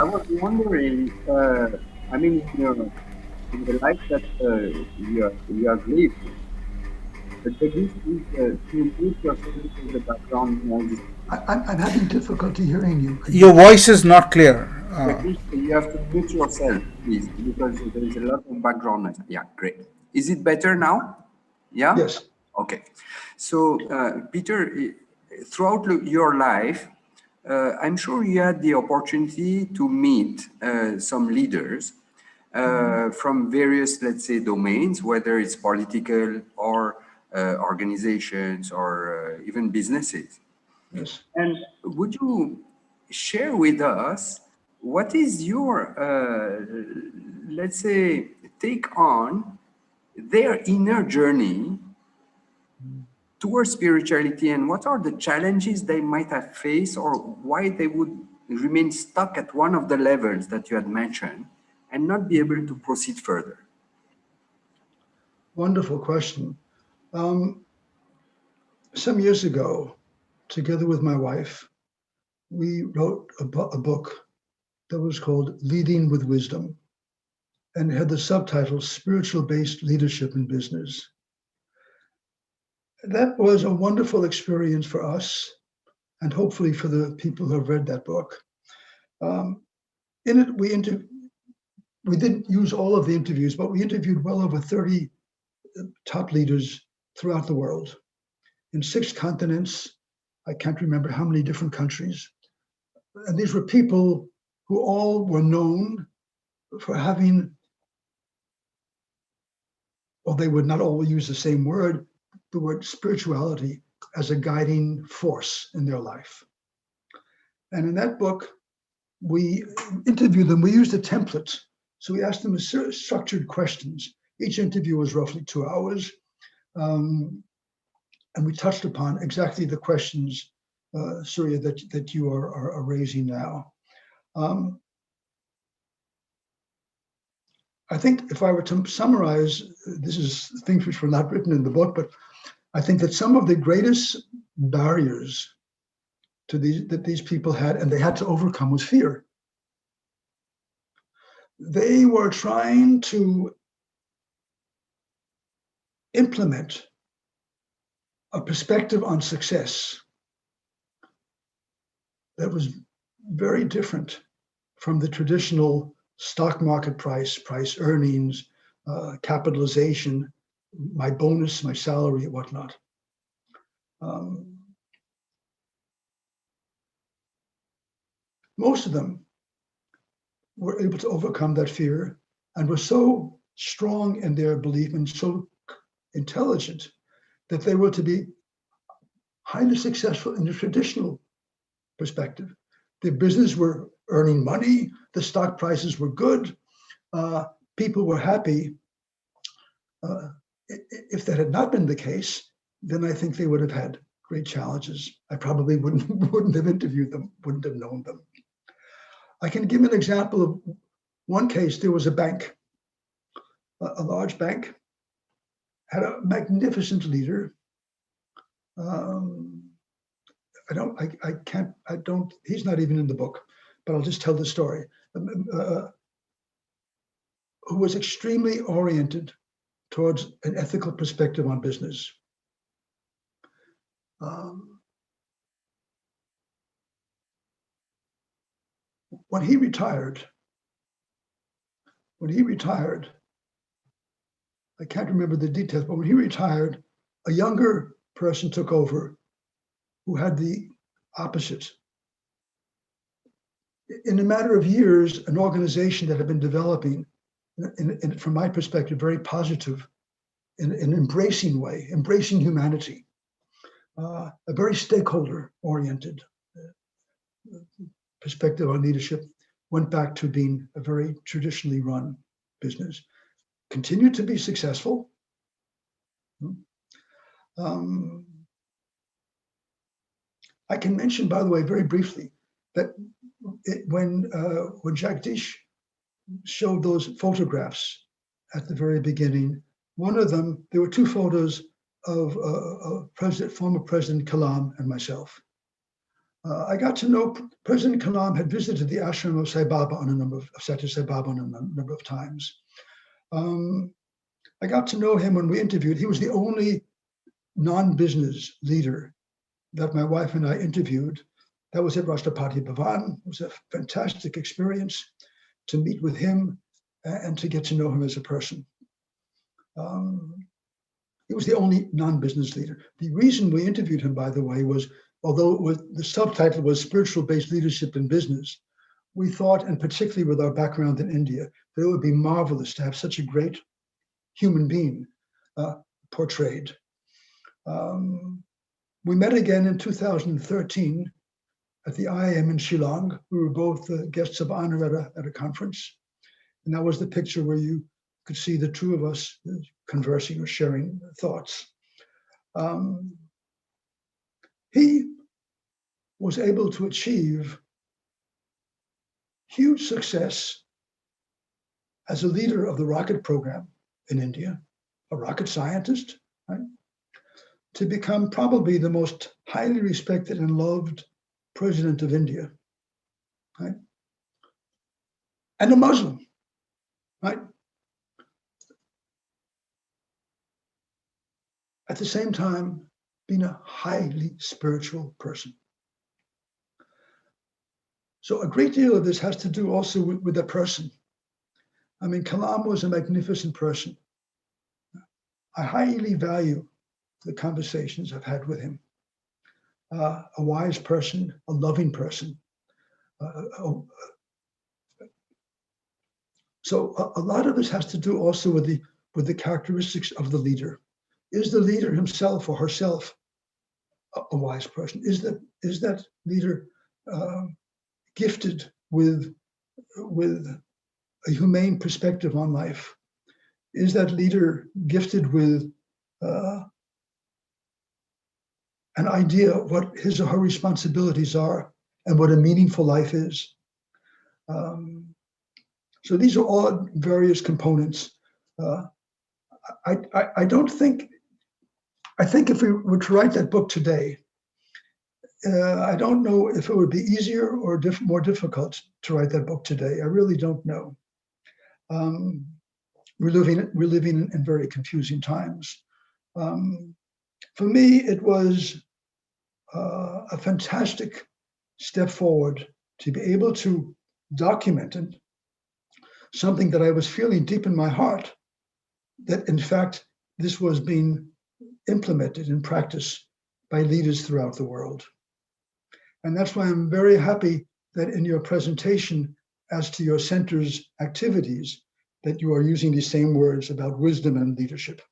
I was wondering, I mean, in the life that you have lived, the biggest is to mute yourself because the background noise is too much. I'm having difficulty hearing you. Could Your you? voice is not clear. Jagdish, you have to mute yourself, please, because there is a lot of background noise. Yeah, great. Is it better now? Yeah? Yes. Okay. So, Peter, throughout your life, I'm sure you had the opportunity to meet some leaders from various, let's say, domains, whether it's political or organizations or even businesses. Yes. And would you share with us what is your, let's say, take on their inner journey towards spirituality, and what are the challenges they might have faced, or why they would remain stuck at one of the levels that you had mentioned and not be able to proceed further? Wonderful question. Some years ago, together with my wife, we wrote a book that was called Leading with Wisdom and had the subtitle Spiritual-Based Leadership in Business. That was a wonderful experience for us and hopefully for the people who have read that book. In it, we didn't use all of the interviews, but we interviewed well over 30 top leaders throughout the world in 6 continents. I can't remember how many different countries. And these were people who all were known for having, well, they would not all use the same word, the word spirituality as a guiding force in their life. And in that book, we interviewed them. We used a template. So we asked them structured questions. Each interview was roughly 2 hours. And we touched upon exactly the questions, Surya, that you are raising now. I think if I were to summarize, this is things which were not written in the book, but I think that some of the greatest barriers to that these people had, and they had to overcome, was fear. They were trying to implement a perspective on success that was very different from the traditional stock market price earnings, capitalization, my bonus, my salary, whatnot. Most of them were able to overcome that fear and were so strong in their belief and so intelligent that they were to be highly successful in the traditional perspective. Their business were earning money, the stock prices were good, people were happy. If that had not been the case, then I think they would have had great challenges. I probably wouldn't have interviewed them, wouldn't have known them. I can give an example of one case. There was a bank, a large bank, had a magnificent leader. He's not even in the book, but I'll just tell the story. Who was extremely oriented towards an ethical perspective on business. When he retired, I can't remember the details, but when he retired, a younger person took over who had the opposite. In a matter of years, an organization that had been developing, from my perspective, very positive, in an embracing way, embracing humanity, a very stakeholder-oriented perspective on leadership, went back to being a very traditionally run business, continued to be successful. I can mention, by the way, very briefly, that when Jagdish showed those photographs at the very beginning, one of them, there were 2 photos of former President Kalam and myself. I got to know President Kalam had visited the ashram of Sai Baba Sathya Sai Baba on a number of times. I got to know him when we interviewed. He was the only non-business leader that my wife and I interviewed. That was at Rashtrapati Bhavan. It was a fantastic experience to meet with him and to get to know him as a person. He was the only non-business leader. The reason we interviewed him, by the way, was although the subtitle was Spiritual-Based Leadership in Business, we thought, and particularly with our background in India, that it would be marvelous to have such a great human being portrayed. We met again in 2013 at the IIM in Shillong. We were both guests of honor at a conference. And that was the picture where you could see the two of us conversing or sharing thoughts. He was able to achieve huge success as a leader of the rocket program in India, a rocket scientist, right? To become probably the most highly respected and loved president of India, right? And a Muslim, right? At the same time, being a highly spiritual person. So a great deal of this has to do also with the person. I mean, Kalam was a magnificent person. I highly value the conversations I've had with him. A wise person, a loving person. So a lot of this has to do also with the characteristics of the leader. Is the leader himself or herself a wise person? Is that leader gifted with a humane perspective on life? Is that leader gifted with an idea of what his or her responsibilities are and what a meaningful life is? So these are all various components. I think if we were to write that book today, I don't know if it would be easier or more difficult to write that book today. I really don't know. We're living in very confusing times. For me, it was a fantastic step forward to be able to document something that I was feeling deep in my heart, that in fact, this was being implemented in practice by leaders throughout the world. And that's why I'm very happy that in your presentation as to your center's activities, that you are using these same words about wisdom and leadership.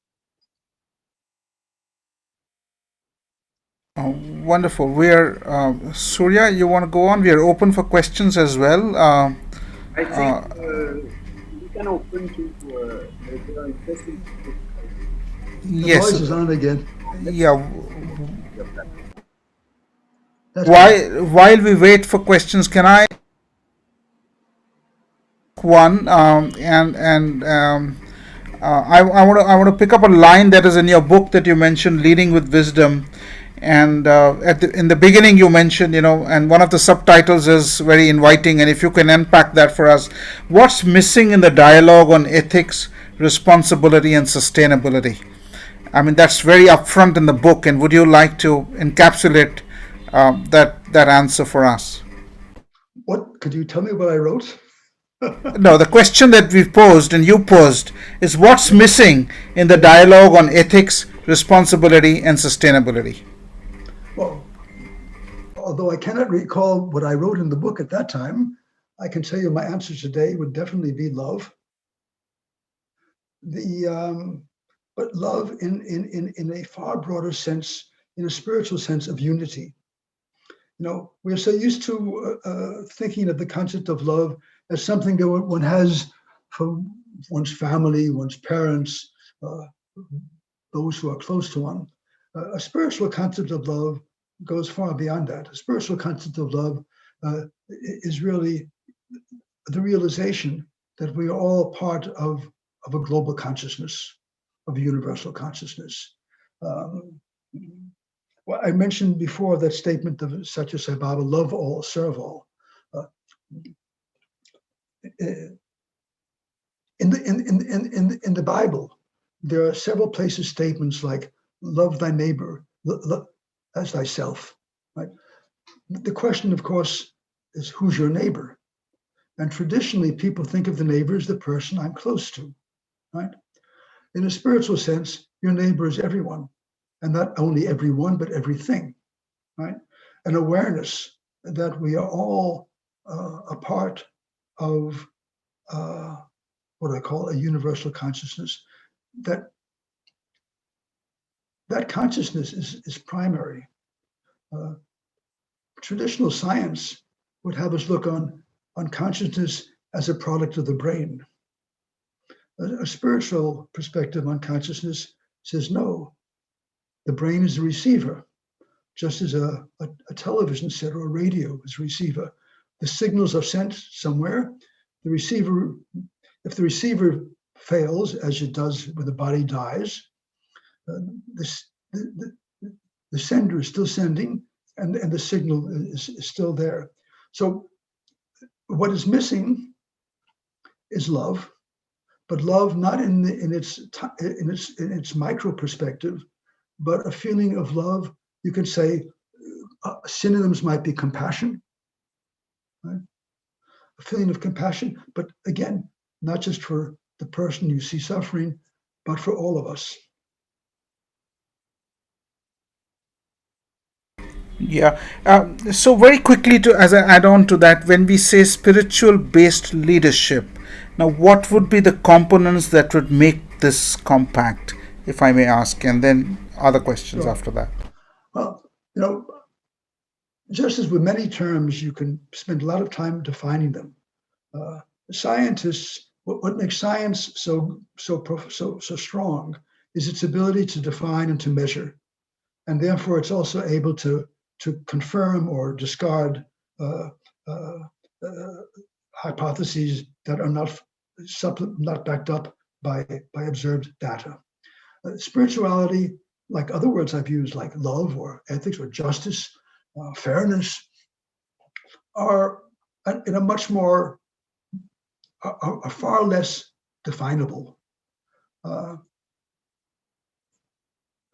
Wonderful. We're Surya, you want to go on? We are open for questions as well. I think we can open to there are interesting. Yes. The noise is on again. Yeah. While we wait for questions, can I one I want to pick up a line that is in your book that you mentioned, Leading with Wisdom. And in the beginning you mentioned, and one of the subtitles is very inviting, and if you can unpack that for us, what's missing in the dialogue on ethics, responsibility and sustainability? I mean, that's very upfront in the book, and would you like to encapsulate that answer for us? What, could you tell me what I wrote? No, the question that we've posed and you posed is what's missing in the dialogue on ethics, responsibility and sustainability? Well, although I cannot recall what I wrote in the book at that time, I can tell you my answer today would definitely be love. But love in a far broader sense, in a spiritual sense of unity. We're so used to thinking of the concept of love as something that one has for one's family, one's parents, those who are close to one. A spiritual concept of love goes far beyond that. A spiritual concept of love is really the realization that we are all part of a global consciousness, of a universal consciousness. Well, I mentioned before that statement of Sathya Sai Baba, love all, serve all. In the Bible, there are several places statements like "love thy neighbor as thyself." Right? The question, of course, is who's your neighbor? And traditionally, people think of the neighbor as the person I'm close to. Right? In a spiritual sense, your neighbor is everyone, and not only everyone, but everything. Right? An awareness that we are all a part of what I call a universal consciousness. That consciousness is primary. Traditional science would have us look on consciousness as a product of the brain. A spiritual perspective on consciousness says no. The brain is a receiver, just as a television set or a radio is a receiver. The signals are sent somewhere. The receiver, if the receiver fails, as it does when the body dies, the sender is still sending, and the signal is still there. So what is missing is love, but love not in its micro perspective, but a feeling of love. You could say synonyms might be compassion, right? A feeling of compassion, but again, not just for the person you see suffering, but for all of us. Yeah. So very quickly, to as an add-on to that, when we say spiritual-based leadership, now what would be the components that would make this compact, if I may ask, and then other questions Sure. after that. Well, just as with many terms, you can spend a lot of time defining them. Scientists, what makes science so strong is its ability to define and to measure, and therefore it's also able to confirm or discard hypotheses that are not backed up by observed data. Spirituality, like other words I've used, like love or ethics or justice, fairness, are in a much more, are far less definable.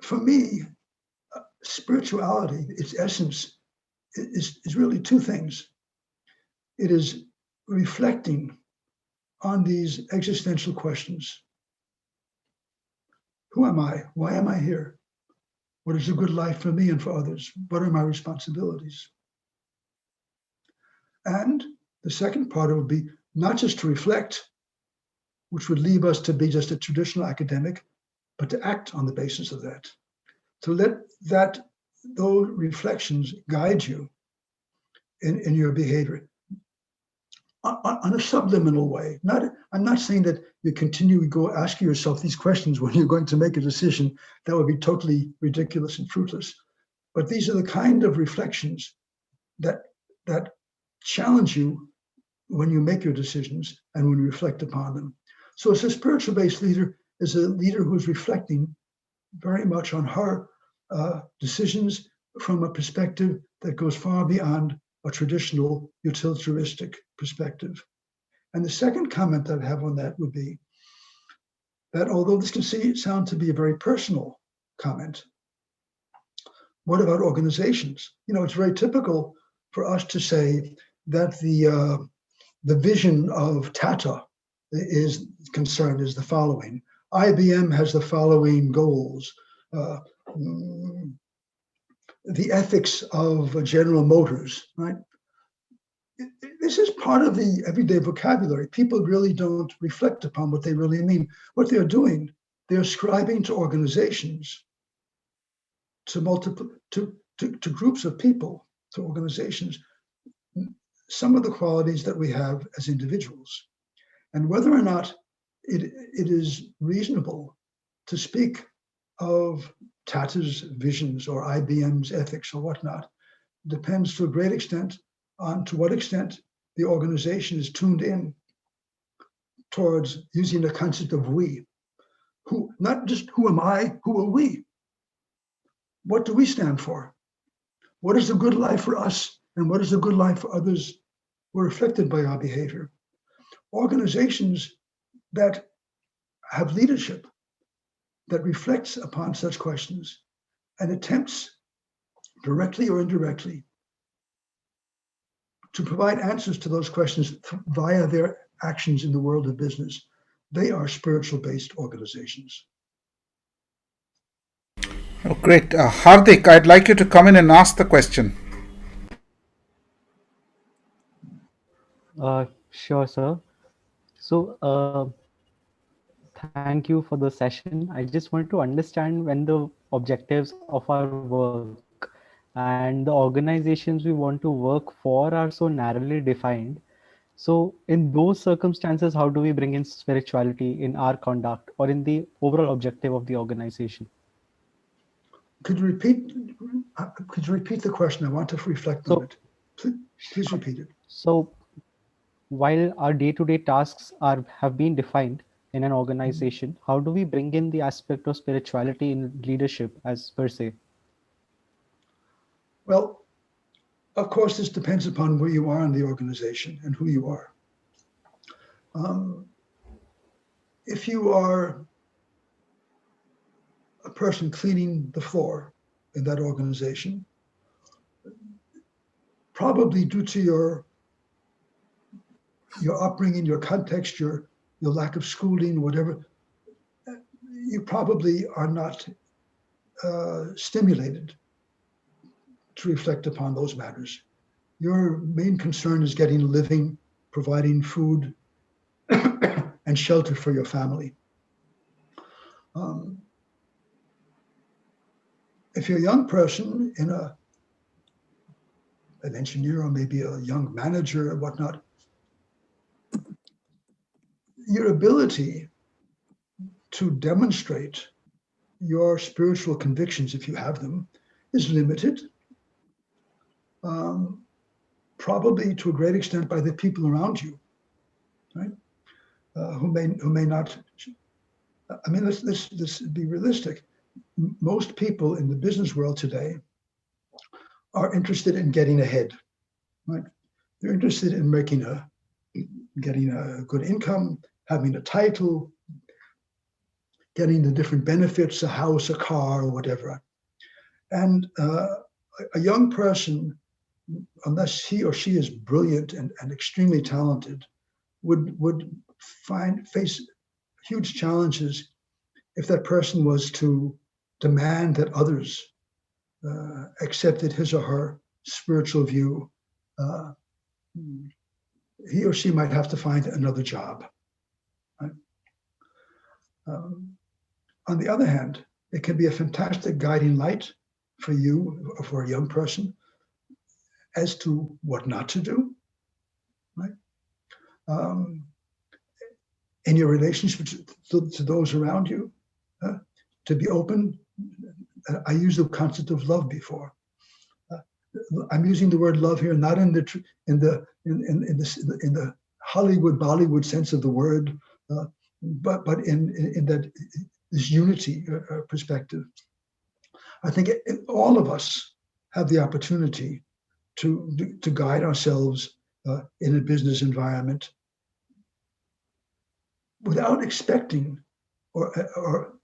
For me, spirituality, its essence, is really two things. It is reflecting on these existential questions. Who am I? Why am I here? What is a good life for me and for others? What are my responsibilities? And the second part would be not just to reflect, which would leave us to be just a traditional academic, but to act on the basis of that. To let those reflections guide you in your behavior on a subliminal way. I'm not saying that you continue to go asking yourself these questions when you're going to make a decision. That would be totally ridiculous and fruitless. But these are the kind of reflections that challenge you when you make your decisions and when you reflect upon them. So as a spiritual-based leader is a leader who's reflecting very much on her decisions from a perspective that goes far beyond a traditional utilitaristic perspective. And the second comment I'd have on that would be that although this can sound to be a very personal comment, what about organizations? It's very typical for us to say that the vision of Tata is concerned is the following. IBM has the following goals. The ethics of General Motors, right? This is part of the everyday vocabulary. People really don't reflect upon what they really mean. What they're doing, they're ascribing to organizations, to groups of people, to organizations, some of the qualities that we have as individuals. And whether or not it is reasonable to speak of Tata's visions or IBM's ethics or whatnot depends to a great extent on to what extent the organization is tuned in towards using the concept of we. Who, not just who am I, who are we? what do we stand for? What is a good life for us, and what is a good life for others were reflected by our behavior. Organizations that have leadership that reflects upon such questions and attempts, directly or indirectly, to provide answers to those questions via their actions in the world of business, they are spiritual-based organizations. Oh, great. Hardik, I'd like you to come in and ask the question. Sure, sir. So, thank you for the session. I just want to understand when the objectives of our work and the organizations we want to work for are so narrowly defined. So, in those circumstances, how do we bring in spirituality in our conduct or in the overall objective of the organization? Could you repeat the question? I want to reflect on it. Please repeat it. So, while our day-to-day tasks have been defined in an organization, how do we bring in the aspect of spirituality in leadership as per se? Well, of course, this depends upon where you are in the organization and who you are. If you are a person cleaning the floor in that organization, probably due to your upbringing, your context, your lack of schooling, whatever, you probably are not stimulated to reflect upon those matters. Your main concern is getting a living, providing food and shelter for your family. If you're a young person in an engineer or maybe a young manager or whatnot, your ability to demonstrate your spiritual convictions, if you have them, is limited, probably to a great extent by the people around you, right? Who may not. I mean, let's be realistic. Most people in the business world today are interested in getting ahead, right? They're interested in getting a good income, having a title, getting the different benefits, a house, a car, or whatever. And a young person, unless he or she is brilliant and extremely talented, would face huge challenges if that person was to demand that others accepted his or her spiritual view. He or she might have to find another job. Right? On the other hand, it can be a fantastic guiding light for you or for a young person as to what not to do, right? In your relationship to those around you, to be open. I used the concept of love before. I'm using the word love here, not in the Hollywood Bollywood sense of the word, but in that this unity perspective. I think all of us have the opportunity to guide ourselves in a business environment without expecting or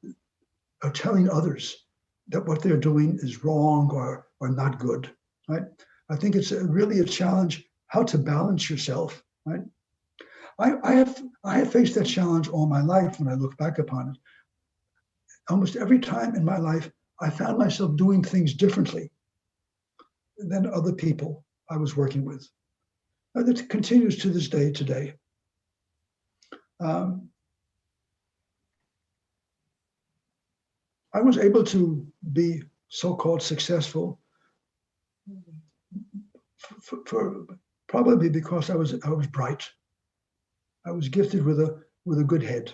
telling others that what they're doing is wrong or not good, right? I think it's really a challenge how to balance yourself, right? I have faced that challenge all my life when I look back upon it. Almost every time in my life, I found myself doing things differently than other people I was working with. And it continues to this day today. I was able to be so-called successful for probably because I was bright. I was gifted with a good head.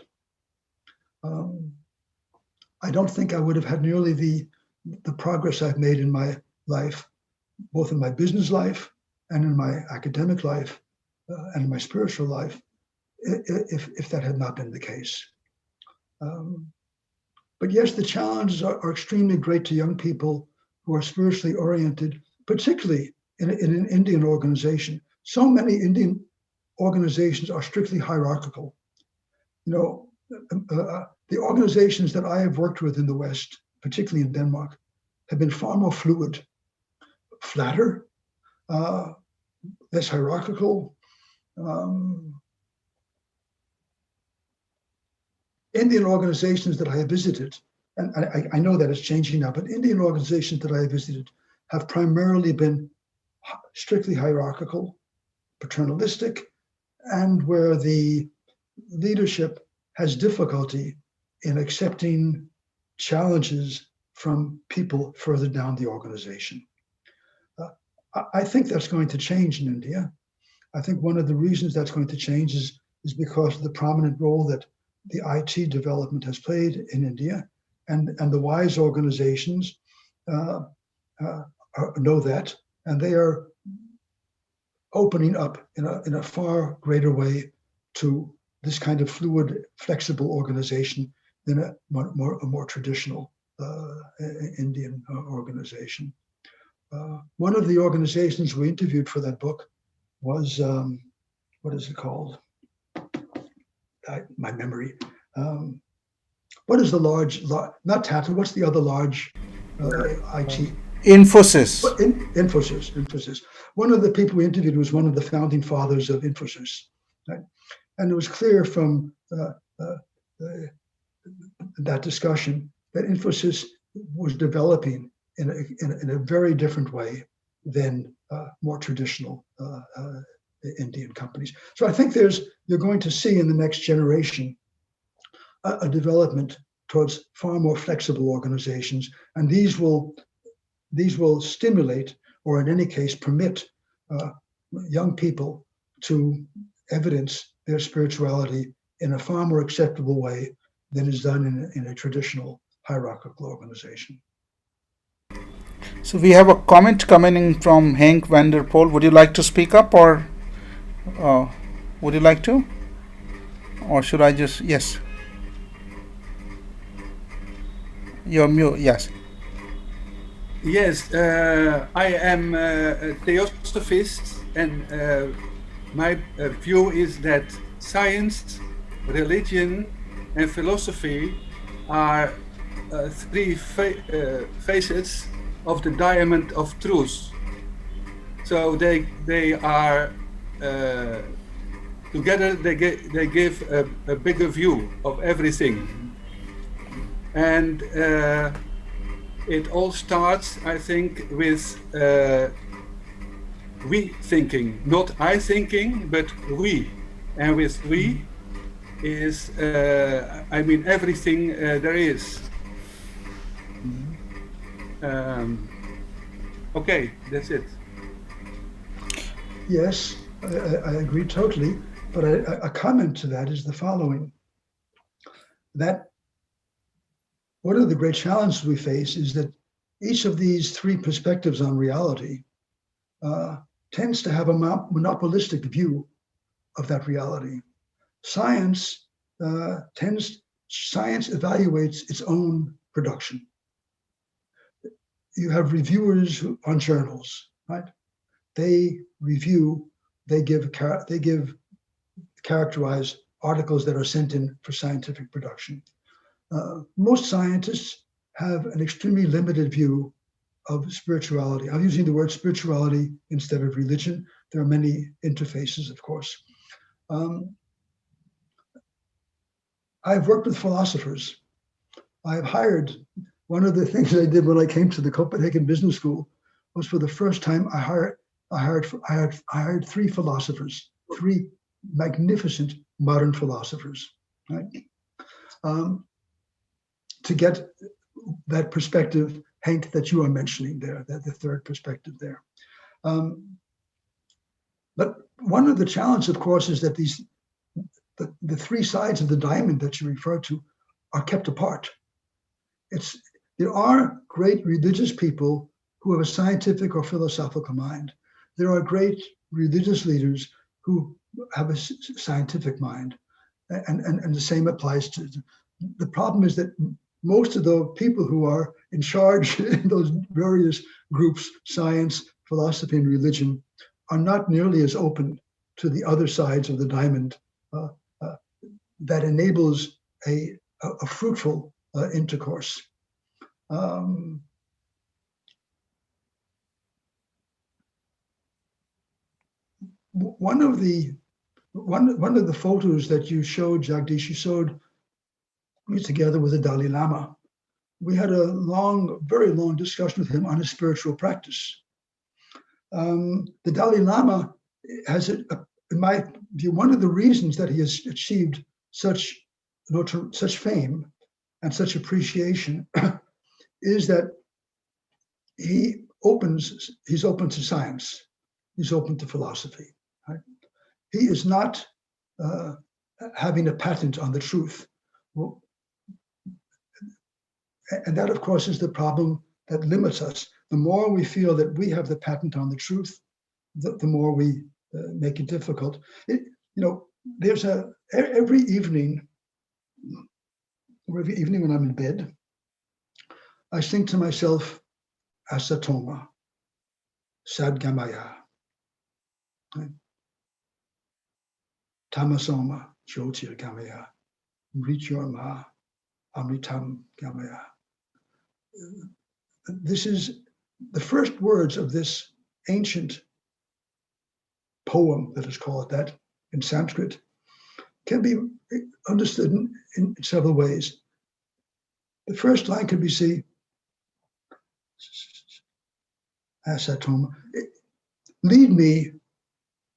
I don't think I would have had nearly the progress I've made in my life, both in my business life and in my academic life and in my spiritual life, if that had not been the case. But yes, the challenges are extremely great to young people who are spiritually oriented, particularly in an Indian organization. So many Indian organizations are strictly hierarchical. You know, the organizations that I have worked with in the West, particularly in Denmark, have been far more fluid, flatter, less hierarchical. Indian organizations that I have visited, and I know that it's changing now, but Indian organizations that I have visited have primarily been strictly hierarchical, paternalistic, and where the leadership has difficulty in accepting challenges from people further down the organization. I think that's going to change in India. I think one of the reasons that's going to change is because of the prominent role that the IT development has played in India, and the WISE organizations know that, and they are opening up in a far greater way to this kind of fluid, flexible organization than a more traditional Indian organization. One of the organizations we interviewed for that book was, what is it called? My memory. What is the large, not Tata, what's the other large IT? Infosys. Infosys. One of the people we interviewed was one of the founding fathers of Infosys. Right? And it was clear from that discussion that Infosys was developing in a very different way than more traditional Indian companies. So I think you're going to see in the next generation a development towards far more flexible organizations, and these will stimulate, or in any case permit, young people to evidence their spirituality in a far more acceptable way than is done in a traditional hierarchical organization. So we have a comment coming in from Henk van der Poel. Would you like to speak up, or would you like to? Or should I just, yes. You're mute, yes. Yes, I am a theosophist, and my view is that science, religion, and philosophy are three facets of the diamond of truth. So they are together. They give a bigger view of everything, and it all starts, I think, with we thinking, not I thinking, but we. And with we is, I mean, everything there is. Okay, that's it. Yes, I agree totally. But a comment to that is the following: that one of the great challenges we face is that each of these three perspectives on reality tends to have a monopolistic view of that reality. Science evaluates its own production. You have reviewers on journals, right? They review, they characterize articles that are sent in for scientific production. Most scientists have an extremely limited view of spirituality. I'm using the word spirituality instead of religion. There are many interfaces, of course. I've worked with philosophers. I've hired, one of the things I did when I came to the Copenhagen Business School was, for the first time, I hired three philosophers, three magnificent modern philosophers, right? To get that perspective, Henk, that you are mentioning there, that the third perspective there. But one of the challenges, of course, is that the three sides of the diamond that you refer to are kept apart. There are great religious people who have a scientific or philosophical mind. There are great religious leaders who have a scientific mind, and the same applies to. The problem is that most of the people who are in charge in those various groups, science, philosophy, and religion, are not nearly as open to the other sides of the diamond that enables a fruitful intercourse. One of the photos that you showed, Jagdish, you showed me together with the Dalai Lama. We had a very long discussion with him on his spiritual practice. The Dalai Lama has, in my view, one of the reasons that he has achieved such fame and such appreciation is that he's open to science, he's open to philosophy. Right? He is not having a patent on the truth. Well, and that, of course, is the problem that limits us. The more we feel that we have the patent on the truth, the more we make it difficult. There's every evening when I'm in bed, I sing to myself, Asatoma, Sadgamaya, right? Tamasoma, Jyotirgamaya, Mrityorma, Amritam Gamaya. This is the first words of this ancient poem, let us call it that, in Sanskrit, can be understood in several ways. The first line could be seen, Asatoma, lead me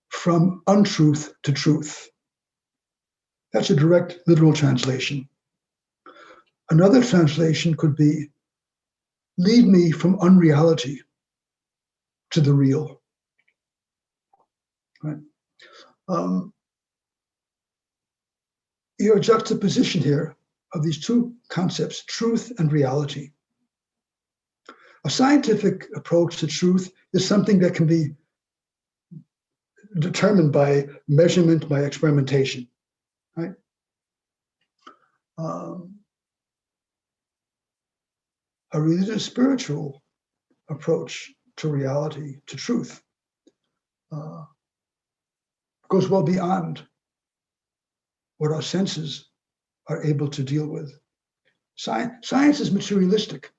from untruth to truth. That's a direct literal translation. Another translation could be, lead me from unreality to the real. Right? Your juxtaposition here of these two concepts, truth and reality. A scientific approach to truth is something that can be determined by measurement, by experimentation. Right? A religious spiritual approach to reality, to truth, goes well beyond what our senses are able to deal with. Science is materialistic,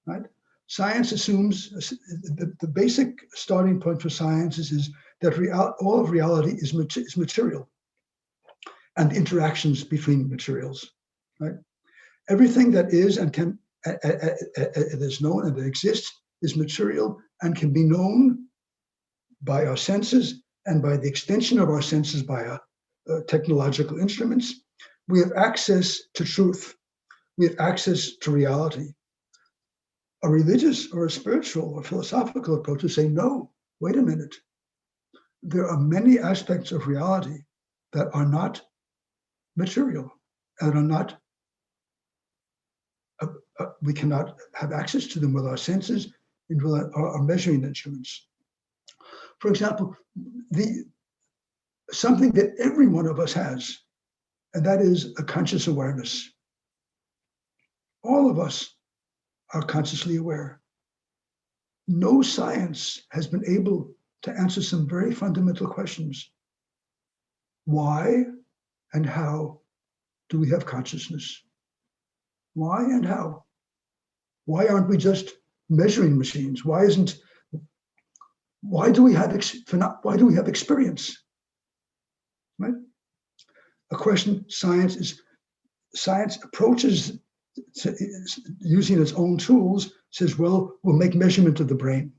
right? Science assumes the basic starting point for science is that all of reality is material and interactions between materials, right? Everything that is and can it is known and that exists is material and can be known by our senses and by the extension of our senses by technological instruments. We have access to truth. We have access to reality. A religious or a spiritual or philosophical approach to say, no, wait a minute. There are many aspects of reality that are not material and are not we cannot have access to them with our senses and with our measuring instruments. For example, something that every one of us has, and that is a conscious awareness. All of us are consciously aware. No science has been able to answer some very fundamental questions. Why and how do we have consciousness? Why and how? Why aren't we just measuring machines? Why do we have experience? Right? A question science approaches using its own tools, says, well, we'll make measurement of the brain.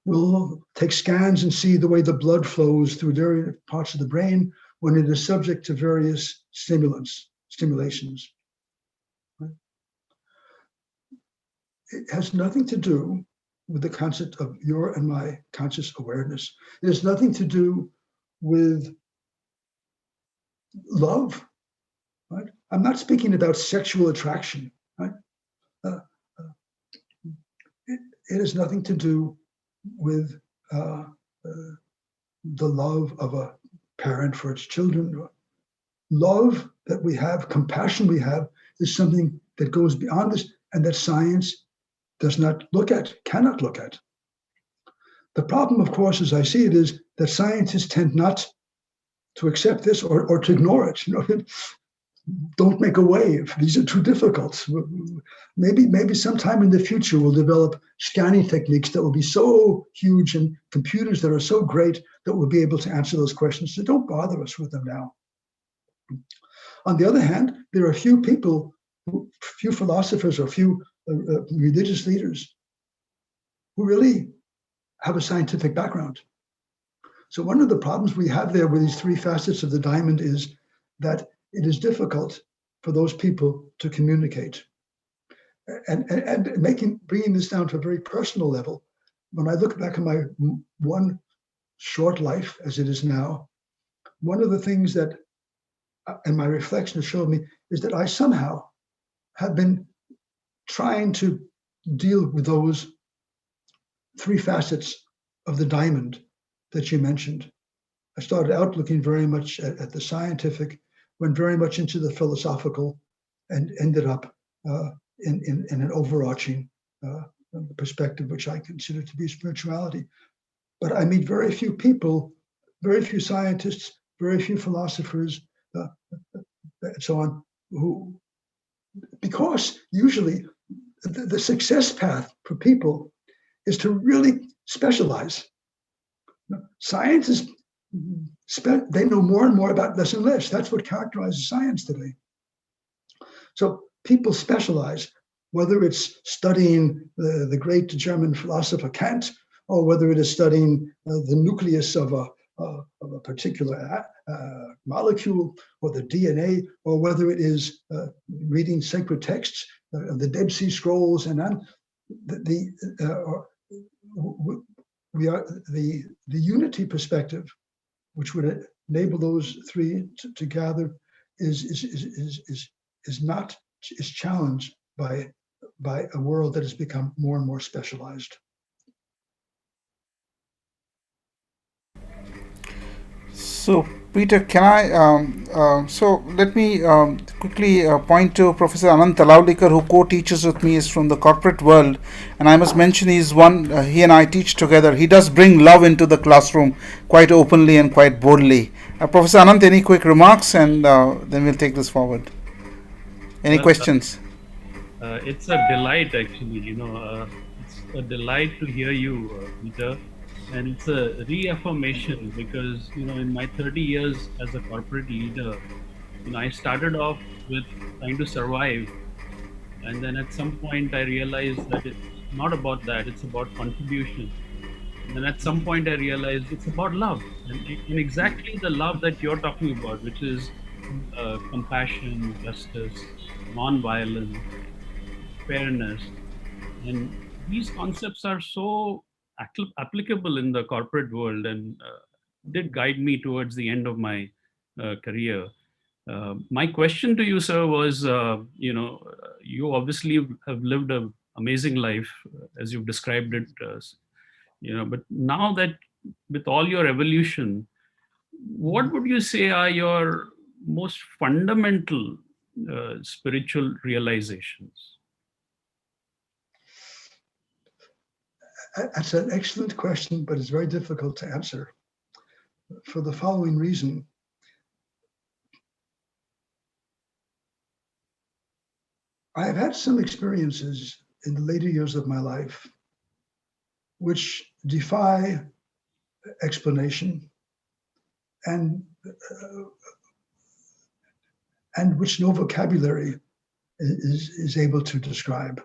We'll take scans and see the way the blood flows through various parts of the brain when it is subject to various stimulations. Right? It has nothing to do with the concept of your and my conscious awareness. It has nothing to do with love. Right? I'm not speaking about sexual attraction. Right? It has nothing to do with the love of a parent for its children. Love that we have, compassion we have, is something that goes beyond this, and that science does not look at, cannot look at. The problem, of course, as I see it, is that scientists tend not to accept this or to ignore it. You know, don't make a wave. These are too difficult. Maybe sometime in the future we'll develop scanning techniques that will be so huge and computers that are so great that we'll be able to answer those questions. So don't bother us with them now. On the other hand, there are few people, few philosophers or few religious leaders who really have a scientific background. So one of the problems we have there with these three facets of the diamond is that it is difficult for those people to communicate. And bringing this down to a very personal level, when I look back at my one short life as it is now, one of the things that, and my reflection has showed me, is that I somehow have been trying to deal with those three facets of the diamond that you mentioned. I started out looking very much at the scientific, went very much into the philosophical, and ended up in an overarching perspective, which I consider to be spirituality. But I meet very few people, very few scientists, very few philosophers, and so on, who, because usually the success path for people is to really specialize. Science is, they know more and more about less and less. That's what characterizes science today. So people specialize, whether it's studying the great German philosopher Kant, or whether it is studying the nucleus of a particular molecule, or the DNA, or whether it is reading sacred texts, the Dead Sea Scrolls, and then we are the unity perspective, which would enable those three to gather, is challenged by a world that has become more and more specialized. So, Peter, can I? So let me quickly point to Professor Anant Talaudekar, who co-teaches with me, is from the corporate world, and I must mention he's one. He and I teach together. He does bring love into the classroom quite openly and quite boldly. Professor Anant, any quick remarks, and then we'll take this forward. Any questions? It's a delight, actually. It's a delight to hear you, Peter. And it's a reaffirmation because, in my 30 years as a corporate leader, I started off with trying to survive. And then at some point, I realized that it's not about that. It's about contribution. And then at some point, I realized it's about love. And exactly the love that you're talking about, which is compassion, justice, non-violence, fairness. And these concepts are so applicable in the corporate world and did guide me towards the end of my career. My question to you, sir, was, you obviously have lived an amazing life as you've described it, but now that with all your evolution, what would you say are your most fundamental spiritual realizations? That's an excellent question, but it's very difficult to answer for the following reason. I have had some experiences in the later years of my life which defy explanation and which no vocabulary is able to describe.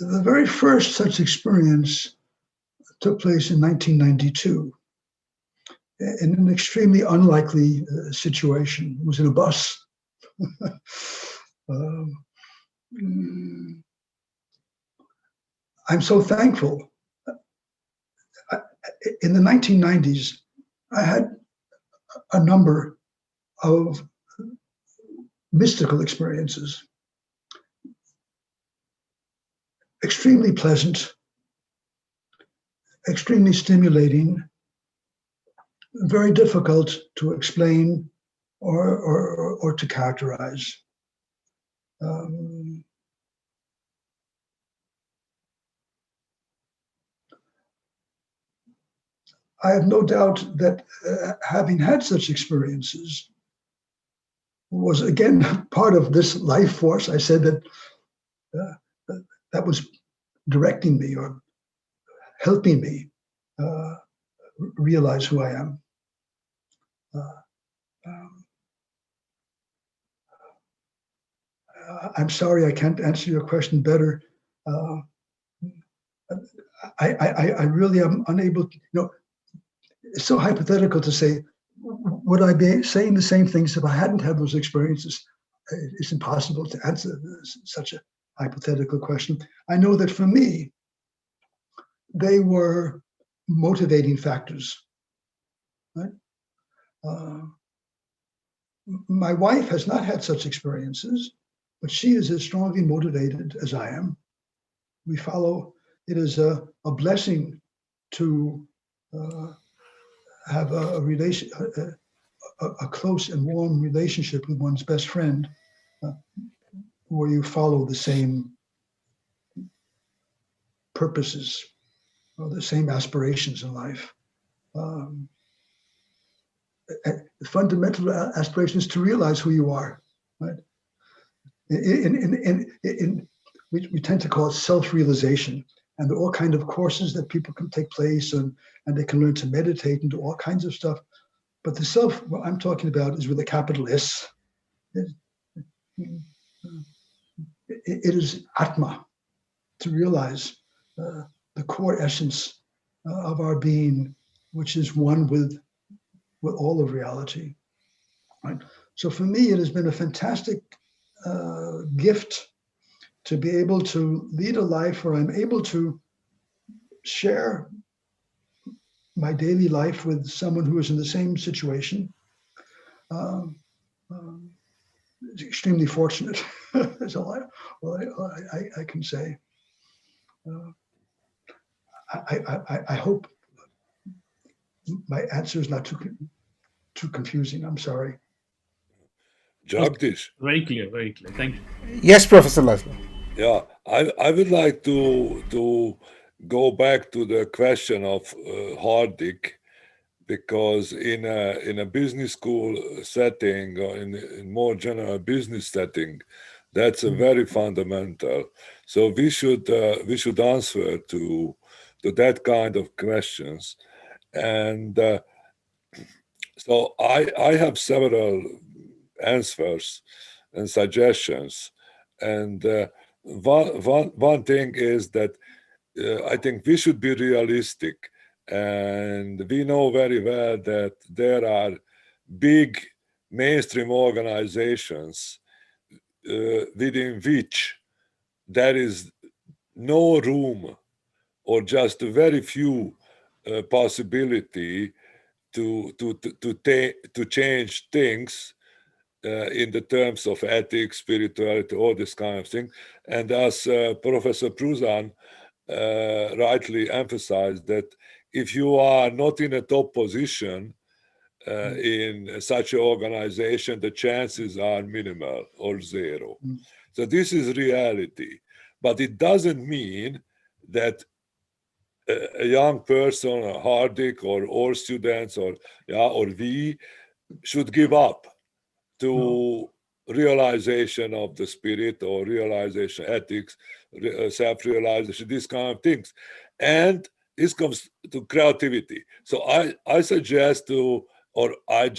The very first such experience took place in 1992 in an extremely unlikely situation. It was in a bus. I'm so thankful. In the 1990s, I had a number of mystical experiences. Extremely pleasant, extremely stimulating, very difficult to explain or to characterize. I have no doubt that having had such experiences was, again, part of this life force. I said that that was directing me or helping me realize who I am. I'm sorry I can't answer your question better. I really am unable to, it's so hypothetical to say, would I be saying the same things if I hadn't had those experiences? It's impossible to answer such a hypothetical question. I know that for me, they were motivating factors, right? My wife has not had such experiences, but she is as strongly motivated as I am. We follow, it is a blessing to have a close and warm relationship with one's best friend, where you follow the same purposes or the same aspirations in life. The fundamental aspiration is to realize who you are, right? We tend to call it self-realization, and there are all kinds of courses that people can take place, and they can learn to meditate and do all kinds of stuff. But the self, what I'm talking about, is with a capital S. It is Atma, to realize the core essence of our being, which is one with all of reality. Right? So for me, it has been a fantastic gift to be able to lead a life where I'm able to share my daily life with someone who is in the same situation. It's extremely fortunate. That's all I can say. I hope my answer is not too confusing. I'm sorry. Jagdish. Very clear, very clear. Thank you. Yes, Professor Laszlo. Yeah, I would like to go back to the question of Hardik, because in a business school setting or in more general business setting, that's a very fundamental. So we should answer to that kind of questions, and so I have several answers and suggestions, and one thing is that I think we should be realistic, and we know very well that there are big mainstream organizations within which there is no room or just a very few possibility to change things in the terms of ethics, spirituality, all this kind of thing. And as Professor Pruzan rightly emphasized, that if you are not in a top position in such an organization, the chances are minimal or zero. So this is reality. But it doesn't mean that a young person, or Hardik, or all students, or we should give up to realization of the spirit, or realization ethics, self-realization, these kind of things. And this comes to creativity. So I suggest to, or I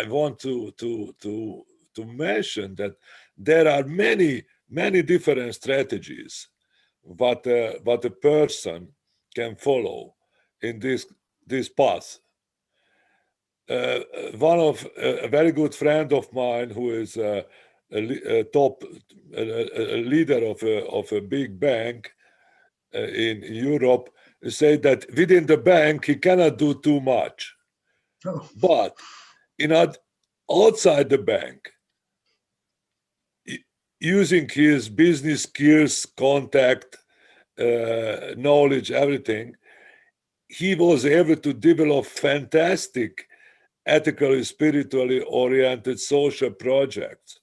want to mention that there are many different strategies what a person can follow in this path. One of a very good friend of mine, who is a leader of a big bank in Europe, said that within the bank he cannot do too much, but outside the bank, using his business skills, contact, knowledge, everything, he was able to develop fantastic, ethically, spiritually oriented social projects.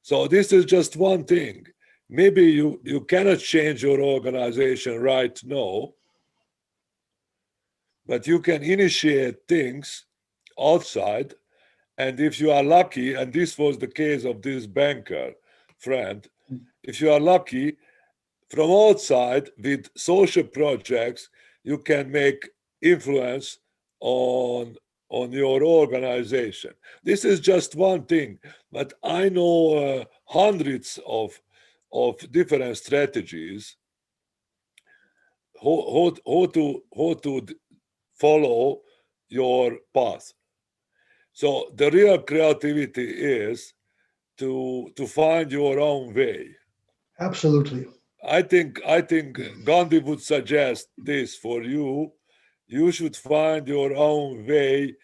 So this is just one thing. Maybe you cannot change your organization right now, but you can initiate things outside. And if you are lucky, and this was the case of this banker friend, if you are lucky, from outside with social projects, you can make influence on your organization. This is just one thing, but I know hundreds of different strategies how to follow your path. So the real creativity is to find your own way. Absolutely. I think Gandhi would suggest this for you. You should find your own way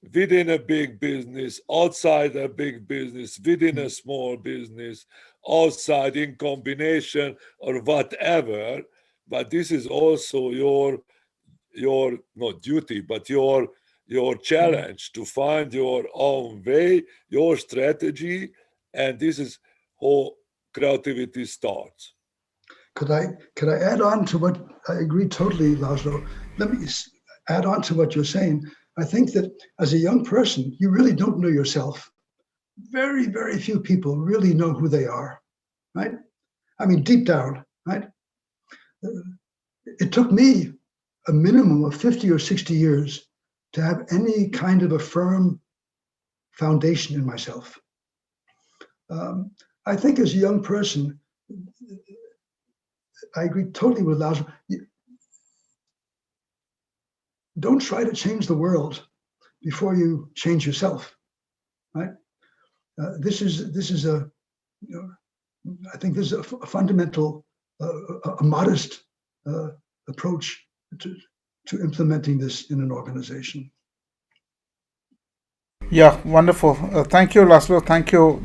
within a big business, outside a big business, within a small business, outside, in combination or whatever. But this is also your not duty, but your challenge to find your own way, your strategy, and this is how creativity starts. Could I add on to what I agree totally, Laszlo? Let me add on to what you're saying. I think that as a young person, you really don't know yourself. Very, very few people really know who they are, right? I mean, deep down, right? It took me a minimum of 50 or 60 years to have any kind of a firm foundation in myself. I think as a young person, I agree totally with Laszlo. Don't try to change the world before you change yourself, right? This is a, I think this is a fundamental, a modest approach to implementing this in an organization. Yeah, wonderful. Thank you, Laszlo. Thank you,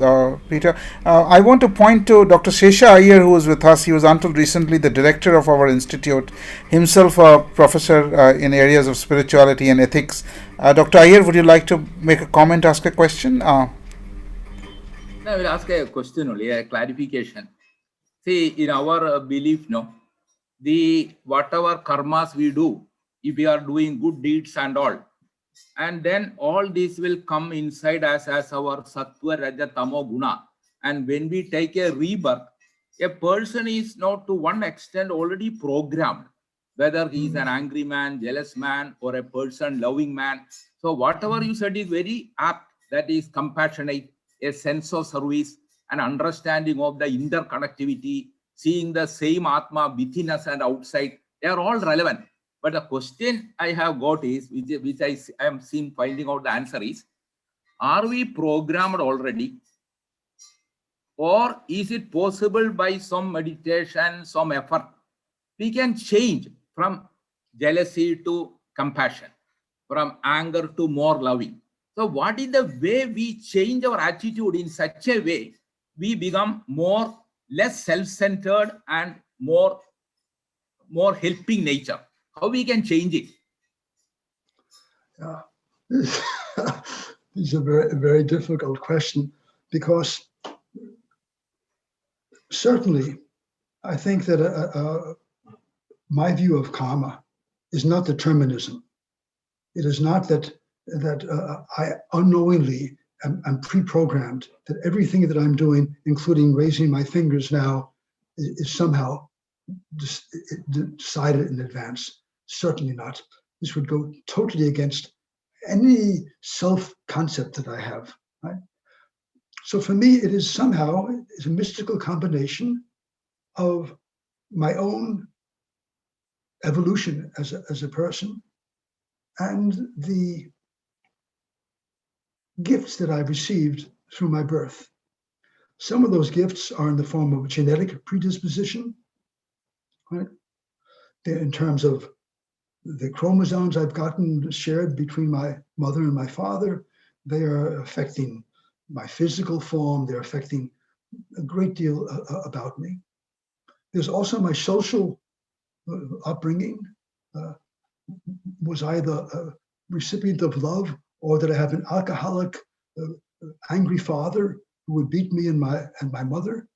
Peter. I want to point to Dr. Sesha Iyer, who was with us. He was until recently the director of our institute, himself a professor in areas of spirituality and ethics. Dr. Iyer, would you like to make a comment, ask a question? No, I will ask a question only, a clarification. See, in our belief, whatever karmas we do, if we are doing good deeds and all, and then all this will come inside as our sattva, raja, tamo, guna. And when we take a rebirth, a person is not to one extent already programmed, whether he is an angry man, jealous man, or a person loving man. So whatever you said is very apt, that is compassionate, a sense of service, an understanding of the interconnectivity, seeing the same Atma within us and outside, they are all relevant. But the question I have got is, which I am seeing finding out the answer is, are we programmed already? Or is it possible by some meditation, some effort, we can change from jealousy to compassion, from anger to more loving? So what is the way we change our attitude in such a way we become less self-centered and more helping nature? How we can change it? This is a very, very difficult question, because certainly I think that my view of karma is not determinism. It is not that I unknowingly am pre-programmed, that everything that I'm doing, including raising my fingers now, is somehow decided in advance. Certainly not. This would go totally against any self-concept that I have, right? So for me, it is somehow a mystical combination of my own evolution as a person and the gifts that I've received through my birth. Some of those gifts are in the form of genetic predisposition, right? They're in terms of the chromosomes I've gotten shared between my mother and my father. They are affecting my physical form. They're affecting a great deal about me. There's also my social upbringing? Was I the recipient of love, or did I have an alcoholic, angry father who would beat me and my mother?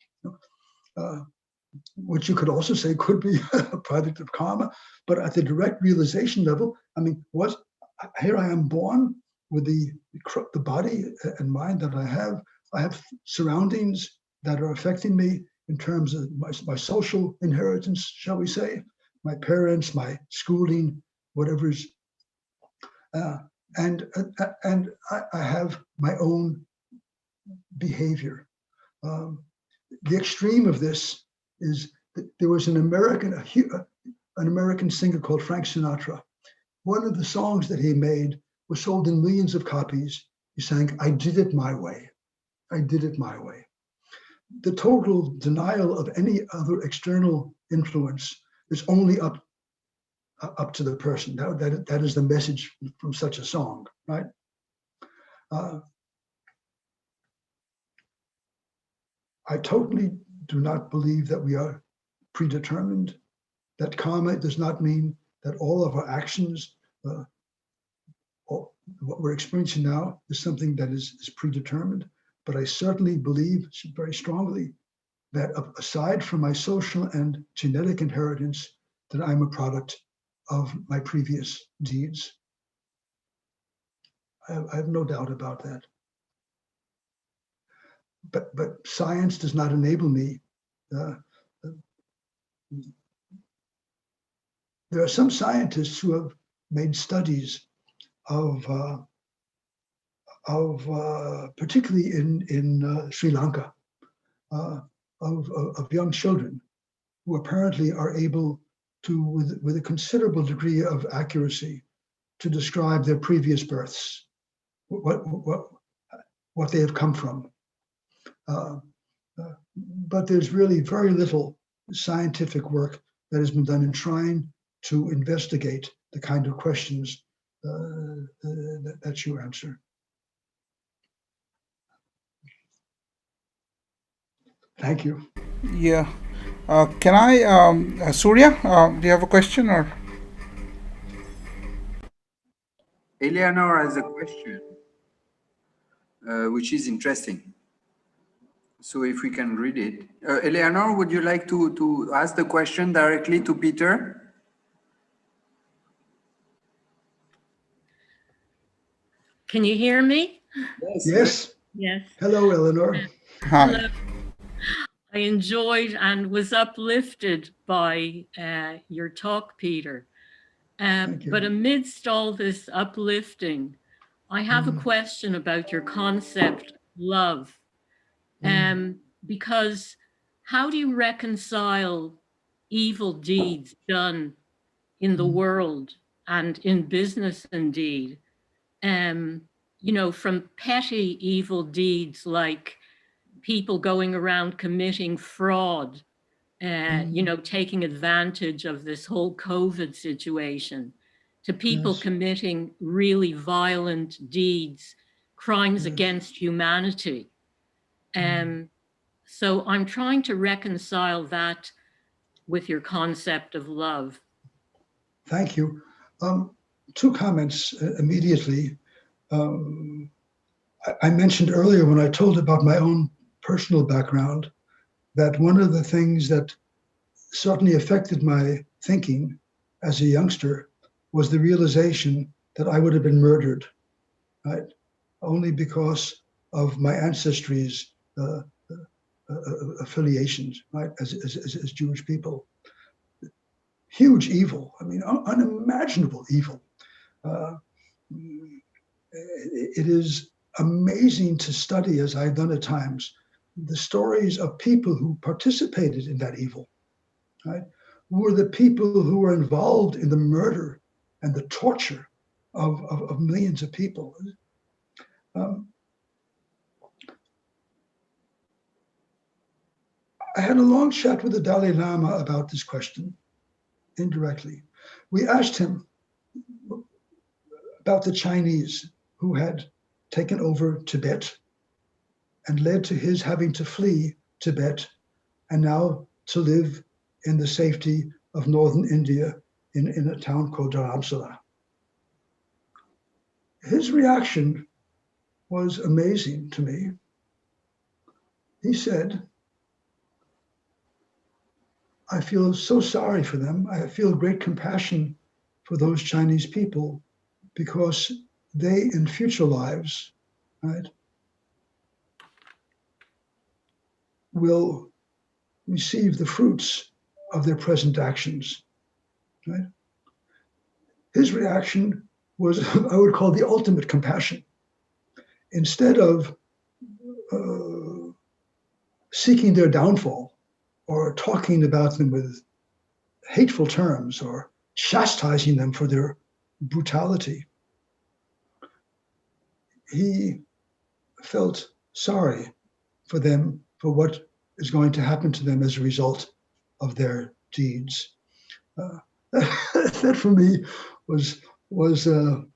Which you could also say could be a product of karma, but at the direct realization level, I mean, here I am born with the body and mind that I have surroundings that are affecting me in terms of my social inheritance, shall we say, my parents, my schooling, whatever's, and I have my own behavior. The extreme of this is that there was an American singer called Frank Sinatra. One of the songs that he made was sold in millions of copies. He sang, "I did it my way. I did it my way." The total denial of any other external influence is only up to the person. That is the message from such a song, right? I totally do not believe that we are predetermined, that karma does not mean that all of our actions, what we're experiencing now, is something that is predetermined. But I certainly believe very strongly that aside from my social and genetic inheritance, that I'm a product of my previous deeds. I have no doubt about that. But science does not enable me. There are some scientists who have made studies of particularly in Sri Lanka, of young children who apparently are able to, with a considerable degree of accuracy, to describe their previous births, what they have come from. But there's really very little scientific work that has been done in trying to investigate the kind of questions that you answer. Thank you. Yeah. Can I, Surya, do you have a question or? Eleanor has a question, which is interesting. So if we can read it. Eleanor, would you like to ask the question directly to Peter? Can you hear me? Yes. Yes. Hello, Eleanor. Hi. Hello. I enjoyed and was uplifted by your talk, Peter. But amidst all this uplifting, I have a question about your concept, love. Because how do you reconcile evil deeds done in the world and in business indeed? You know, from petty evil deeds like people going around committing fraud, you know, taking advantage of this whole COVID situation, to people committing really violent deeds, crimes against humanity. So I'm trying to reconcile that with your concept of love. Thank you. Two comments immediately. I mentioned earlier when I told about my own personal background that one of the things that certainly affected my thinking as a youngster was the realization that I would have been murdered, right? Only because of my ancestry's affiliations, right, as Jewish people. Huge evil, I mean, unimaginable evil. It is amazing to study, as I've done at times, the stories of people who participated in that evil, right? Who were the people who were involved in the murder and the torture of millions of people. I had a long chat with the Dalai Lama about this question, indirectly. We asked him about the Chinese who had taken over Tibet and led to his having to flee Tibet and now to live in the safety of northern India in a town called Dharamsala. His reaction was amazing to me. He said, I feel so sorry for them. I feel great compassion for those Chinese people because they, in future lives, right, will receive the fruits of their present actions, right? His reaction was, I would call, the ultimate compassion. Instead of seeking their downfall or talking about them with hateful terms or chastising them for their brutality, he felt sorry for them, for what is going to happen to them as a result of their deeds. That for me was an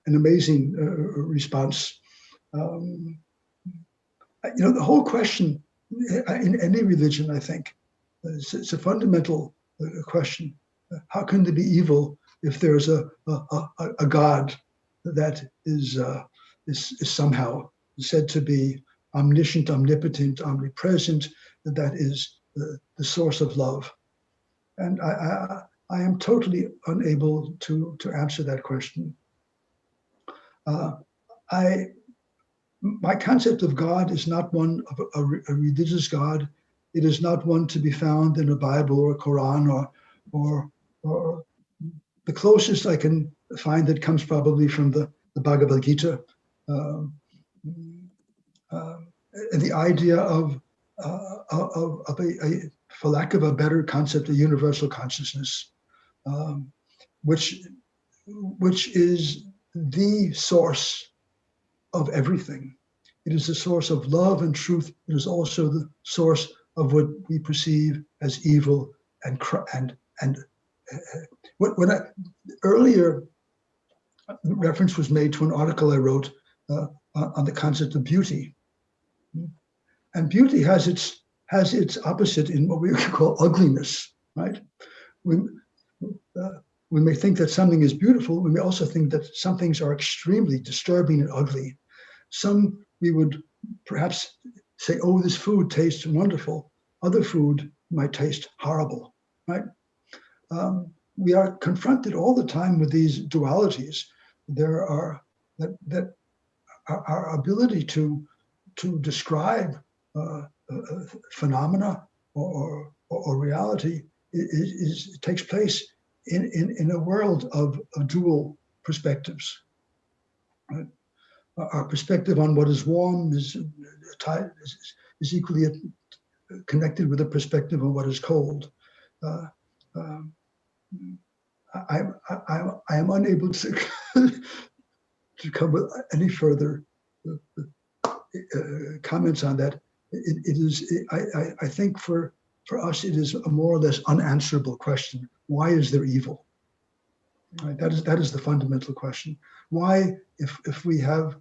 amazing response. The whole question in any religion, I think, it's a fundamental question. How can there be evil if there's a God that is somehow said to be omniscient, omnipotent, omnipresent, that is the source of love? And I am totally unable to answer that question. My concept of God is not one of a religious God. It is not one to be found in a Bible or a Quran or the closest I can find that comes probably from the Bhagavad Gita. The idea of for lack of a better concept, a universal consciousness, which is the source of everything. It is the source of love and truth. It is also the source of what we perceive as evil earlier reference was made to an article I wrote on the concept of beauty, and beauty has its opposite in what we call ugliness, right? We may think that something is beautiful. We may also think that some things are extremely disturbing and ugly. Some we would perhaps say, oh, this food tastes wonderful. Other food might taste horrible, right? We are confronted all the time with these dualities. There are that our ability to describe phenomena or reality takes place in a world of dual perspectives. Right? Our perspective on what is warm is equally connected with a perspective on what is cold. I am unable to come with any further comments on that. I think for us it is a more or less unanswerable question. Why is there evil? Right? That is the fundamental question. Why, if we have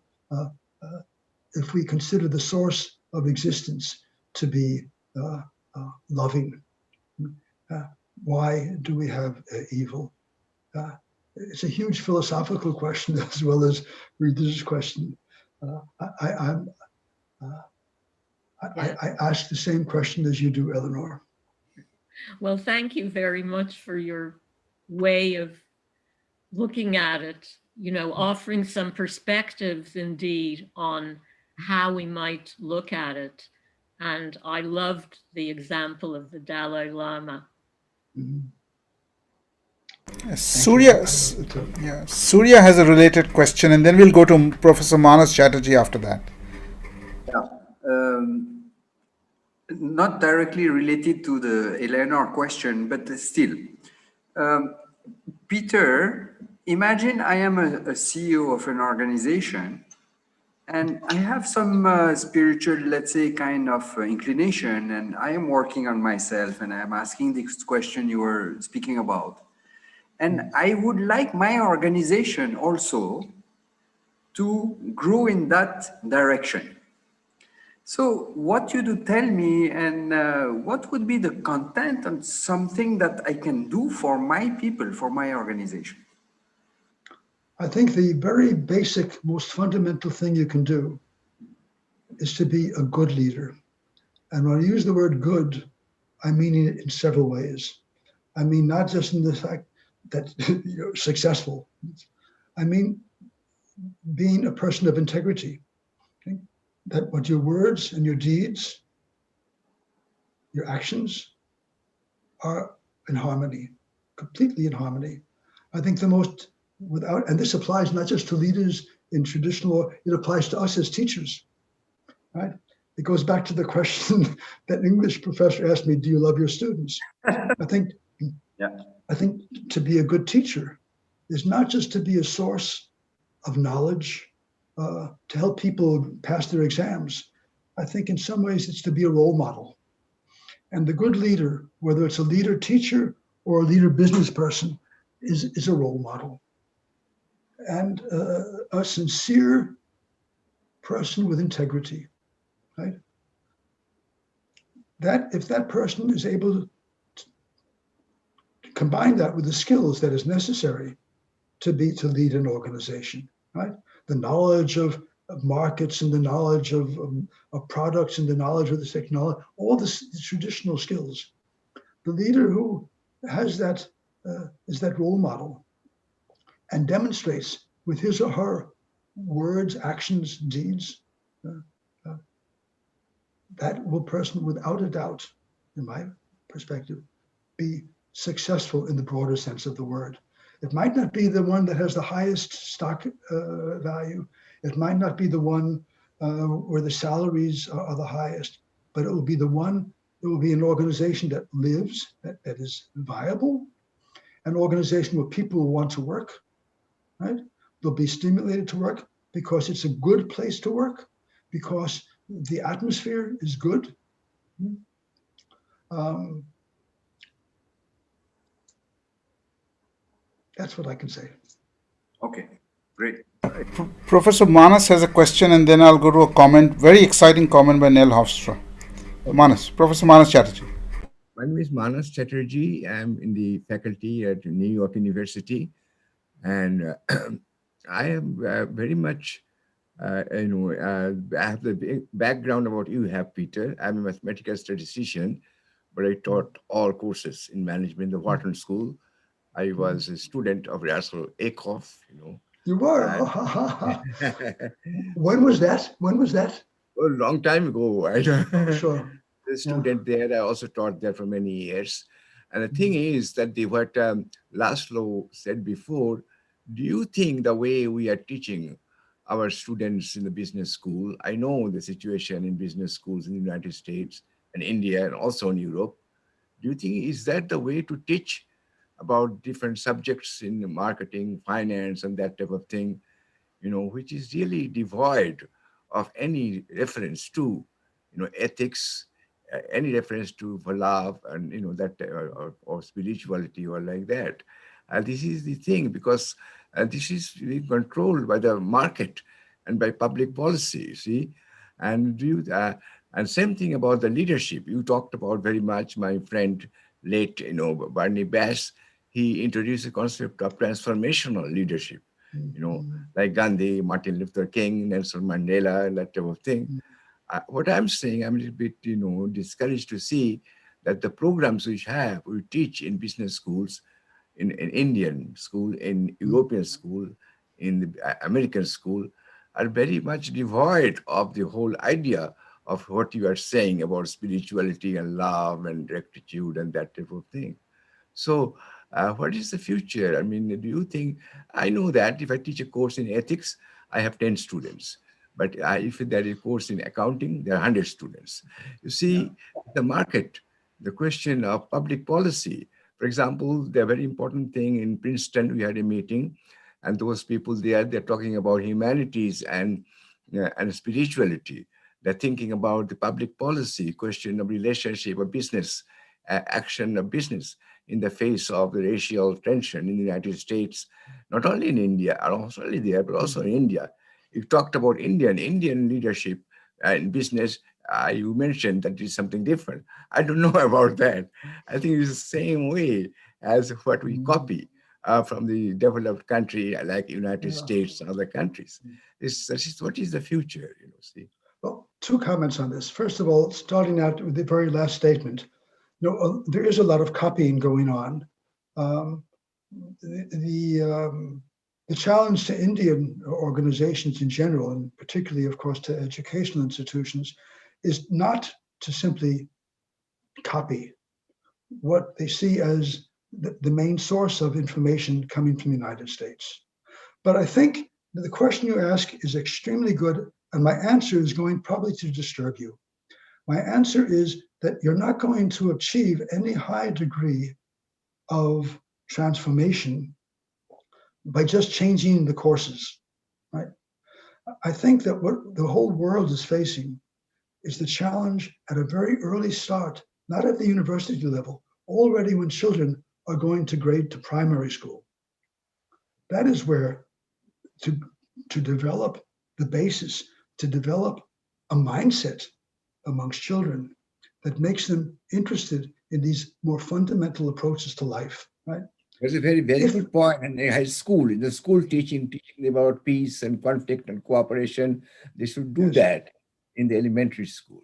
if we consider the source of existence to be loving, why do we have evil? It's a huge philosophical question as well as religious question. I ask the same question as you do, Eleanor. Well, thank you very much for your way of looking at it, offering some perspectives indeed on how we might look at it. And I loved the example of the Dalai Lama. Mm-hmm. Surya has a related question, and then we'll go to Professor Manas Chatterjee after that. Yeah. Not directly related to the Eleanor question, but still. Peter, imagine I am a CEO of an organization and I have some spiritual, let's say, kind of inclination, and I am working on myself and I'm asking this question you were speaking about. And I would like my organization also to grow in that direction. So what you do tell me, and what would be the content and something that I can do for my people, for my organization? I think the very basic, most fundamental thing you can do is to be a good leader. And when I use the word good, I mean it in several ways. I mean, not just in the fact that you're successful. I mean, being a person of integrity, okay? That what your words and your deeds, your actions are in harmony, completely in harmony. I think the most and this applies not just to leaders in traditional, it applies to us as teachers, right? It goes back to the question that English professor asked me, do you love your students? I think to be a good teacher is not just to be a source of knowledge, to help people pass their exams. I think in some ways it's to be a role model. And the good leader, whether it's a leader teacher or a leader business person, is a role model. And a sincere person with integrity, right? That if that person is able to combine that with the skills that is necessary to lead an organization, right? The knowledge of markets and the knowledge of products and the knowledge of the technology, all the traditional skills. The leader who has that is that role model and demonstrates with his or her words, actions, deeds, that will person without a doubt, in my perspective, be successful in the broader sense of the word. It might not be the one that has the highest stock value. It might not be the one where the salaries are the highest, but it will be the one, it will be an organization that lives, that is viable, an organization where people will want to work, right? They'll be stimulated to work because it's a good place to work, because the atmosphere is good. That's what I can say. Okay, great. Professor Manas has a question, and then I'll go to a comment, very exciting comment by Neil Hofstra. Manas, Professor Manas Chatterjee. My name is Manas Chatterjee. I'm in the faculty at New York University, and I am very much, I have the background of what you have, Peter. I'm a mathematical statistician, but I taught all courses in management in the Wharton School. I was a student of Russell Akoff, You were? When was that? A long time ago. I don't Sure. The student there, I also taught there for many years. And the thing is that what Laszlo said before, do you think the way we are teaching our students in the business school, I know the situation in business schools in the United States and India and also in Europe, do you think is that the way to teach about different subjects in marketing, finance, and that type of thing, which is really devoid of any reference to, ethics, any reference to love and, that or spirituality or like that. This is the thing, because this is really controlled by the market and by public policy, see? And and same thing about the leadership. You talked about very much, my friend, late, Barney Bass, he introduced the concept of transformational leadership, like Gandhi, Martin Luther King, Nelson Mandela, and that type of thing. What I'm saying, I'm a little bit, discouraged to see that the programs we teach in business schools, in Indian school, in European school, in the American school, are very much devoid of the whole idea of what you are saying about spirituality and love and rectitude and that type of thing. So what is the future? I mean, do you think, I know that if I teach a course in ethics, I have 10 students. But if there is a course in accounting, there are 100 students. You see, the market, the question of public policy. For example, the very important thing in Princeton, we had a meeting, and those people there, they're talking about humanities and spirituality. They're thinking about the public policy, question of relationship of business, action of business in the face of the racial tension in the United States, not only in India, also only there, but also in India. You talked about Indian leadership and business You mentioned that is something different. I don't know about that. I think it's the same way as what we copy from the developed country like United States and other countries. That is what is the future, see. Well, two comments on this. First of all, starting out with the very last statement, there is a lot of copying going on. The challenge to Indian organizations in general, and particularly, of course, to educational institutions, is not to simply copy what they see as the main source of information coming from the United States. But I think the question you ask is extremely good, and my answer is going probably to disturb you. My answer is that you're not going to achieve any high degree of transformation by just changing the courses, right? I think that what the whole world is facing is the challenge at a very early start, not at the university level, already when children are going to primary school. That is where to develop the basis, to develop a mindset amongst children that makes them interested in these more fundamental approaches to life, right? That's a very, very good point. And they had school, in the school teaching about peace and conflict and cooperation. They should do that in the elementary school.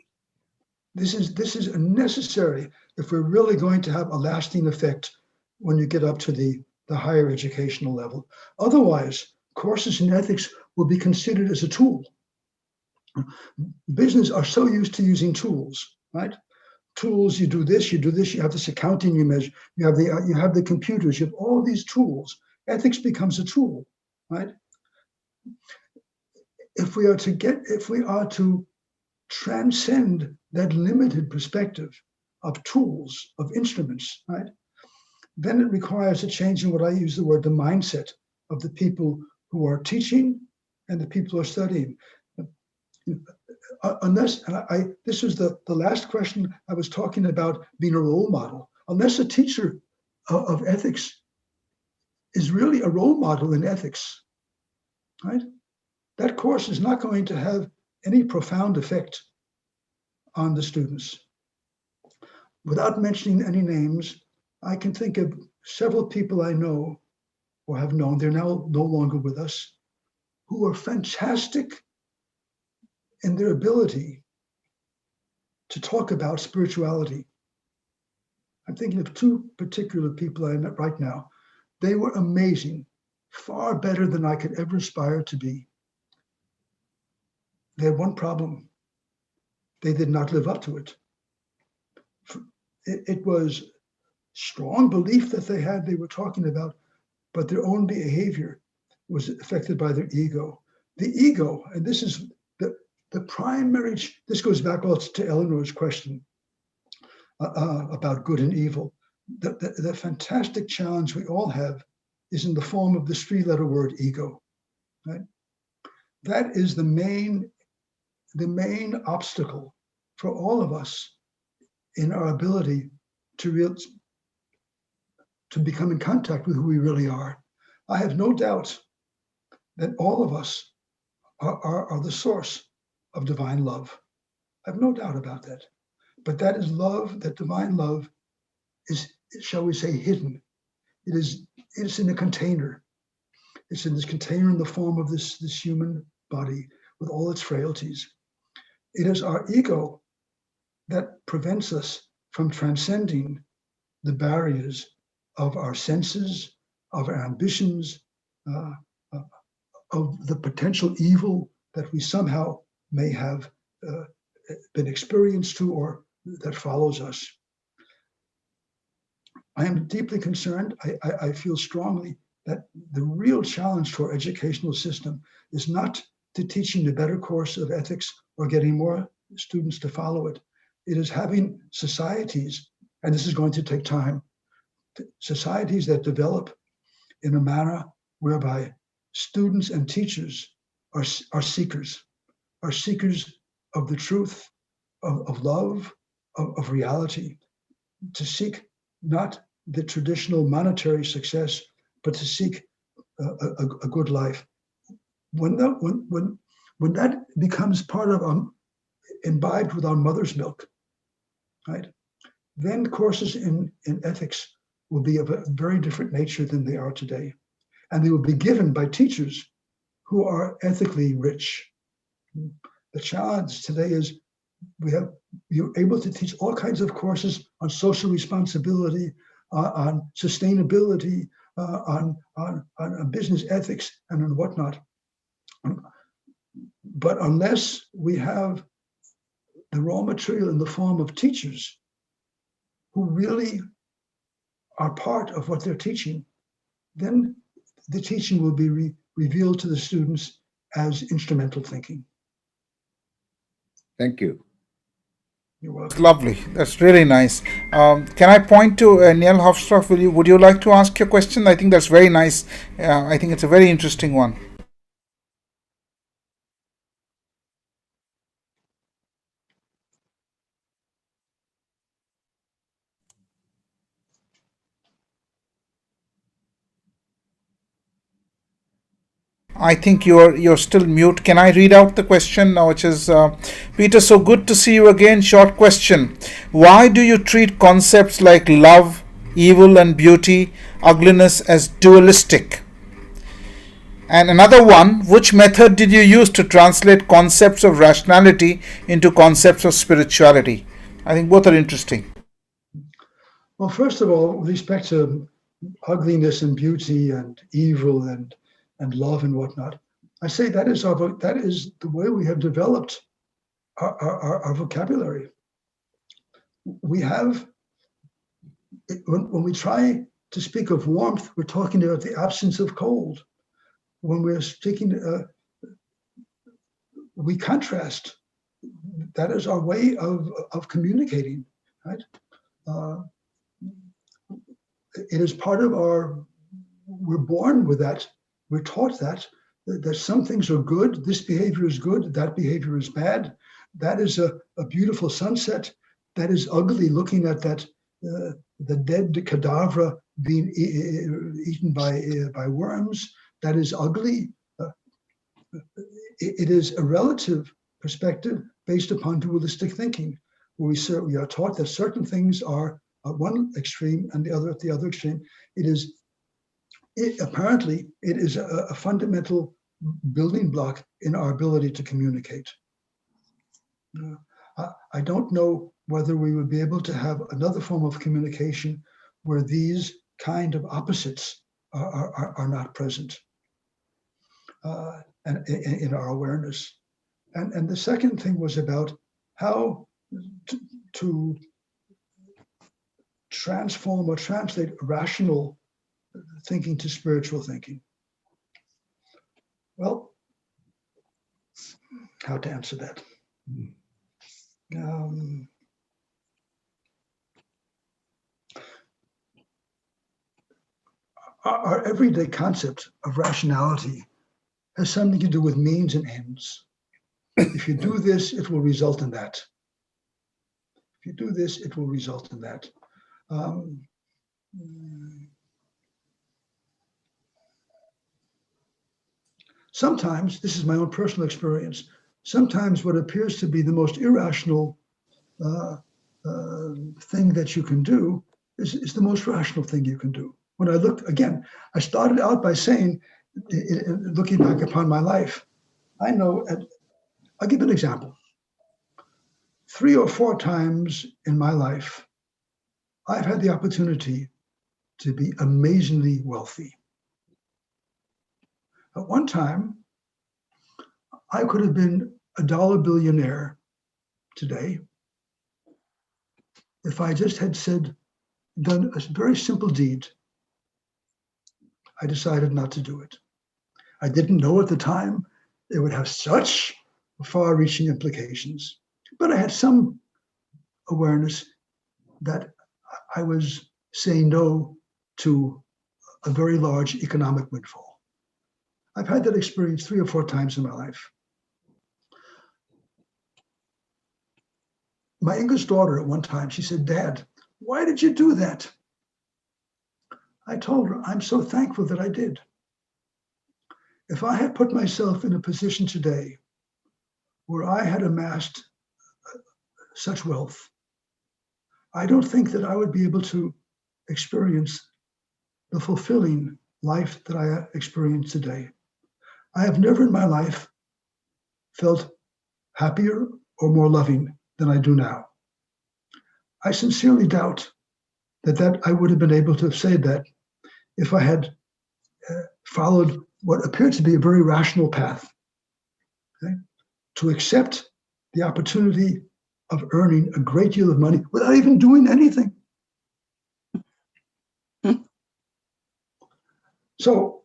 This is necessary if we're really going to have a lasting effect when you get up to the higher educational level. Otherwise, courses in ethics will be considered as a tool. Business are so used to using tools, right? Tools, you do this, you have this accounting you measure, you have the computers, you have all these tools. Ethics becomes a tool, right? If we are to transcend that limited perspective of tools, of instruments, right? Then it requires a change in what I use the word, the mindset of the people who are teaching and the people who are studying. This was the last question I was talking about, being a role model. Unless a teacher of ethics is really a role model in ethics, right? That course is not going to have any profound effect on the students. Without mentioning any names, I can think of several people I know or have known, they're now no longer with us, who are fantastic in their ability to talk about spirituality. I'm thinking of two particular people I met right now. They were amazing, far better than I could ever aspire to be. They had one problem. They did not live up to it. It was strong belief that they were talking about, but their own behavior was affected by their ego. The ego, and this is the primary, this goes back also to Eleanor's question about good and evil. The fantastic challenge we all have is in the form of this three-letter word, ego, right? That is the main obstacle for all of us in our ability to become in contact with who we really are. I have no doubt that all of us are the source of divine love. I have no doubt about that. But that is love, that divine love is, shall we say, hidden. It is in a container. It's in this container in the form of this human body with all its frailties. It is our ego that prevents us from transcending the barriers of our senses, of our ambitions, of the potential evil that we somehow may have been experienced to or that follows us. I am deeply concerned. I feel strongly that the real challenge to our educational system is not to teaching a better course of ethics or getting more students to follow it. It is having societies, and this is going to take time, societies that develop in a manner whereby students and teachers are seekers of the truth, of love, of reality, to seek not the traditional monetary success, but to seek a good life. When that becomes part of imbibed with our mother's milk, right? Then courses in ethics will be of a very different nature than they are today. And they will be given by teachers who are ethically rich. The challenge today is you're able to teach all kinds of courses on social responsibility, on sustainability, on business ethics, and on whatnot. But unless we have the raw material in the form of teachers who really are part of what they're teaching, then the teaching will be revealed to the students as instrumental thinking. Thank you. You're welcome. Lovely. That's really nice. Can I point to Neil Hofstroff? Would you like to ask your question? I think that's very nice. I think it's a very interesting one. I think you're still mute. Can I read out the question, which is, Peter, so good to see you again. Short question. Why do you treat concepts like love, evil and beauty, ugliness as dualistic? And another one, which method did you use to translate concepts of rationality into concepts of spirituality? I think both are interesting. Well, first of all, with respect to ugliness and beauty and evil and love and whatnot, I say that is the way we have developed our vocabulary. We have, when we try to speak of warmth, we're talking about the absence of cold. When we're speaking, we contrast. That is our way of communicating, right? It is part of we're born with that. We're taught that some things are good, this behavior is good, that behavior is bad. That is a beautiful sunset. That is ugly, looking at that the dead cadaver being eaten by worms. That is ugly. It is a relative perspective based upon dualistic thinking, where we are taught that certain things are at one extreme and the other at the other extreme. Apparently, it is a fundamental building block in our ability to communicate. I don't know whether we would be able to have another form of communication where these kind of opposites are not present and in our awareness. And the second thing was about how to transform or translate rational thinking to spiritual thinking. Well, how to answer that? Our everyday concept of rationality has something to do with means and ends. If you do this, it will result in that. If you do this, it will result in that. Sometimes, this is my own personal experience, sometimes what appears to be the most irrational thing that you can do is the most rational thing you can do. When I looked, again, I started out by saying, looking back upon my life, I know, I'll give an example. 3 or 4 times in my life, I've had the opportunity to be amazingly wealthy. At one time, I could have been a $1 billionaire today if I just had done a very simple deed. I decided not to do it. I didn't know at the time it would have such far-reaching implications, but I had some awareness that I was saying no to a very large economic windfall. I've had that experience 3 or 4 times in my life. My youngest daughter at one time, she said, "Dad, why did you do that?" I told her, I'm so thankful that I did. If I had put myself in a position today where I had amassed such wealth, I don't think that I would be able to experience the fulfilling life that I experience today. I have never in my life felt happier or more loving than I do now. I sincerely doubt that I would have been able to have said that if I had followed what appeared to be a very rational path, okay, to accept the opportunity of earning a great deal of money without even doing anything. So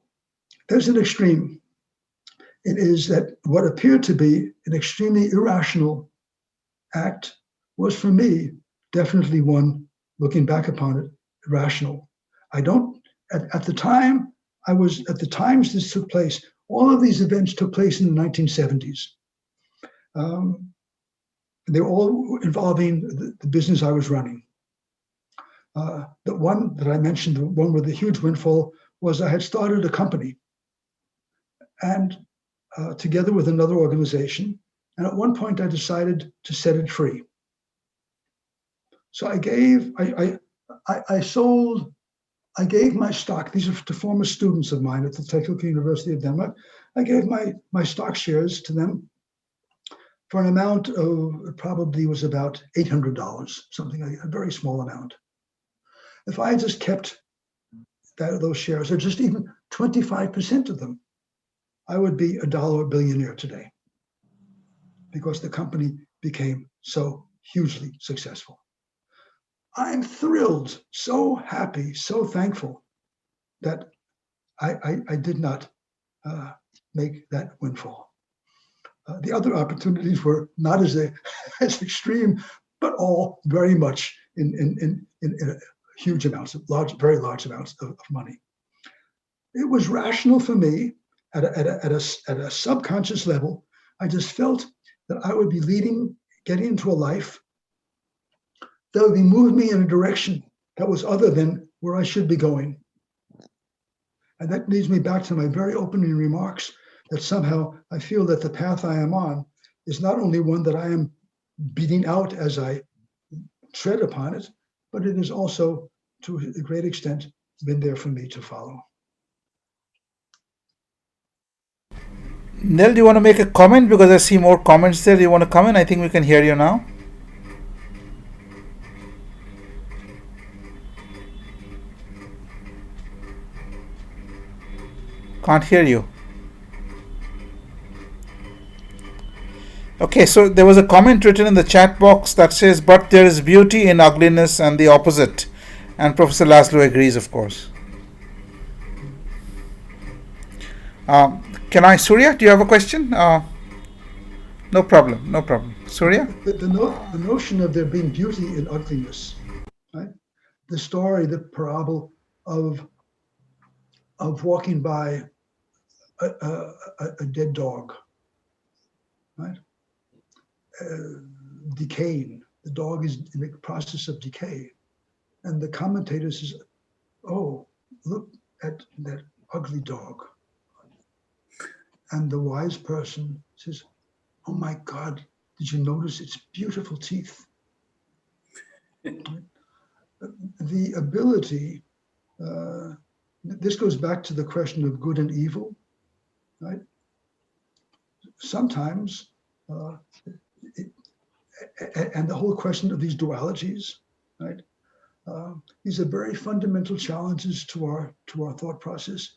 there's an extreme. It is that what appeared to be an extremely irrational act was for me definitely one, looking back upon it, rational. I don't, at the time, at the times this took place, all of these events took place in the 1970s. They're all involving the business I was running. The one that I mentioned, the one with the huge windfall, was I had started a company, and together with another organization, and at one point I decided to set it free. So I gave my stock, these are to former students of mine at the Technical University of Denmark. I gave my stock shares to them for an amount of, it probably was about $800, something like a very small amount. If I had just kept those shares, or just even 25% of them, I would be a dollar billionaire today, because the company became so hugely successful. I'm thrilled, so happy, so thankful that I did not make that windfall. The other opportunities were not as extreme, but all very much in huge amounts, very large amounts of money. It was rational for me at a subconscious level. I just felt that I would be getting into a life that would be moving me in a direction that was other than where I should be going. And that leads me back to my very opening remarks, that somehow I feel that the path I am on is not only one that I am beating out as I tread upon it, but it is also, to a great extent, been there for me to follow. Nell, do you want to make a comment? Because I see more comments there. Do you want to come in? I think we can hear you now. Can't hear you. Okay, so there was a comment written in the chat box that says, but there is beauty in ugliness and the opposite. And Professor Laszlo agrees, of course. Surya, do you have a question? No problem. Surya? The notion of there being beauty in ugliness, right? The story, the parable of walking by a dead dog, right? Decaying. The dog is in the process of decay. And the commentator says, oh, look at that ugly dog. And the wise person says, oh my God, did you notice its beautiful teeth? The ability, this goes back to the question of good and evil, right? Sometimes, and the whole question of these dualities, right? These are very fundamental challenges to our thought process.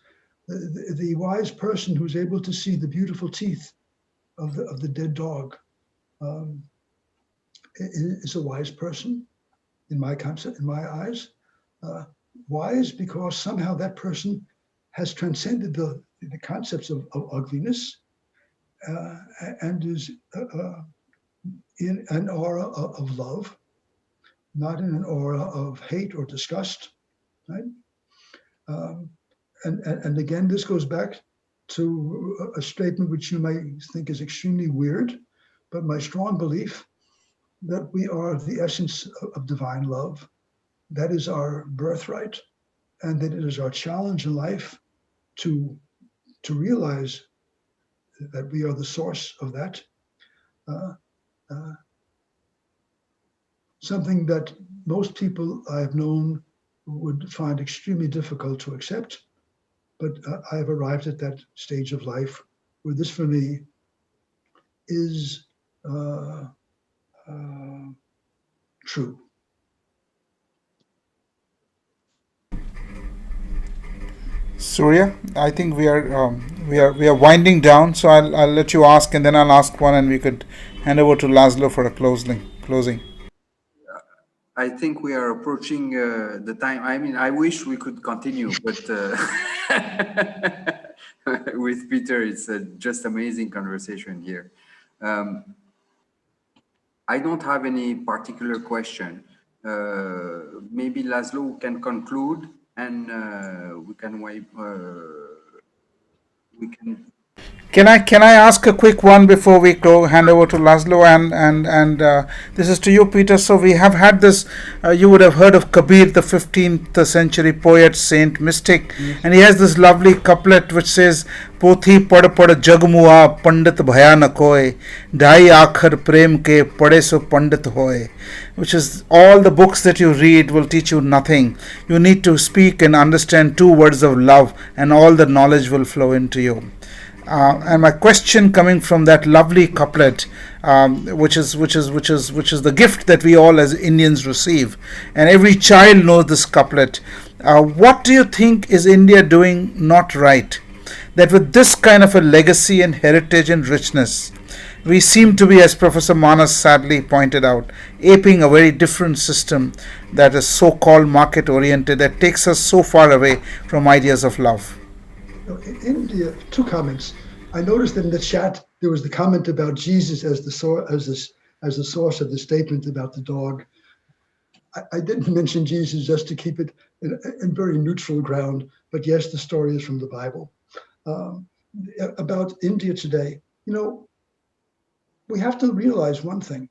The wise person who's able to see the beautiful teeth of the dead dog is a wise person, in my concept, in my eyes. Wise because somehow that person has transcended the concepts of ugliness and is in an aura of love, not in an aura of hate or disgust, right? And again, this goes back to a statement which you might think is extremely weird, but my strong belief that we are the essence of divine love. That is our birthright, and that it is our challenge in life to realize that we are the source of that. something that most people I've known would find extremely difficult to accept. But I have arrived at that stage of life where this for me is true. Surya, I think we are winding down, so I'll let you ask, and then I'll ask one, and we could hand over to Laszlo for a closing. I think we are approaching the time. I mean, I wish we could continue, but with Peter, it's just amazing conversation here. I don't have any particular question. Maybe Laszlo can conclude, and we can Can I ask a quick one before we go hand over to Laszlo, and this is to you, Peter. So we have had this. You would have heard of Kabir, the 15th century poet, saint, mystic, and he has this lovely couplet which says, "Pothi pad pad jagmua pandit bhaya na koi, dhai aakhar prem ke pade so pandit hoy," which is all the books that you read will teach you nothing. You need to speak and understand 2 words of love, and all the knowledge will flow into you. And my question coming from that lovely couplet, which is the gift that we all as Indians receive, and every child knows this couplet. What do you think is India doing not right, that with this kind of a legacy and heritage and richness, we seem to be, as Professor Manas sadly pointed out, aping a very different system that is so-called market-oriented, that takes us so far away from ideas of love? In India, 2 comments. I noticed that in the chat there was the comment about Jesus as the source of the statement about the dog. I didn't mention Jesus just to keep it in very neutral ground, but yes, the story is from the Bible. About India today, we have to realize one thing.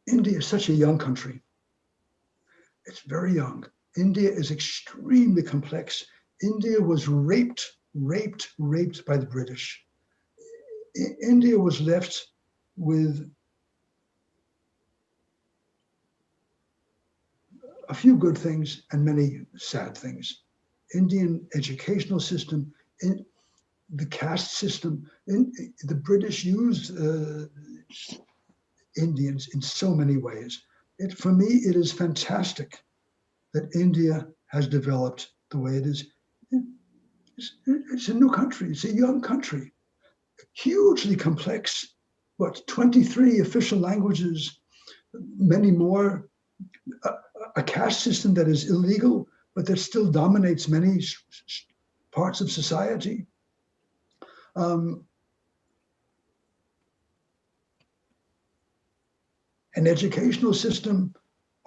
India is such a young country. It's very young. India is extremely complex. India was raped by the British. India was left with a few good things and many sad things. Indian educational system, the caste system, the British used Indians in so many ways. For me, it is fantastic that India has developed the way it is. It's a new country. It's a young country, hugely complex. 23 official languages, many more. A caste system that is illegal, but that still dominates many parts of society. An educational system,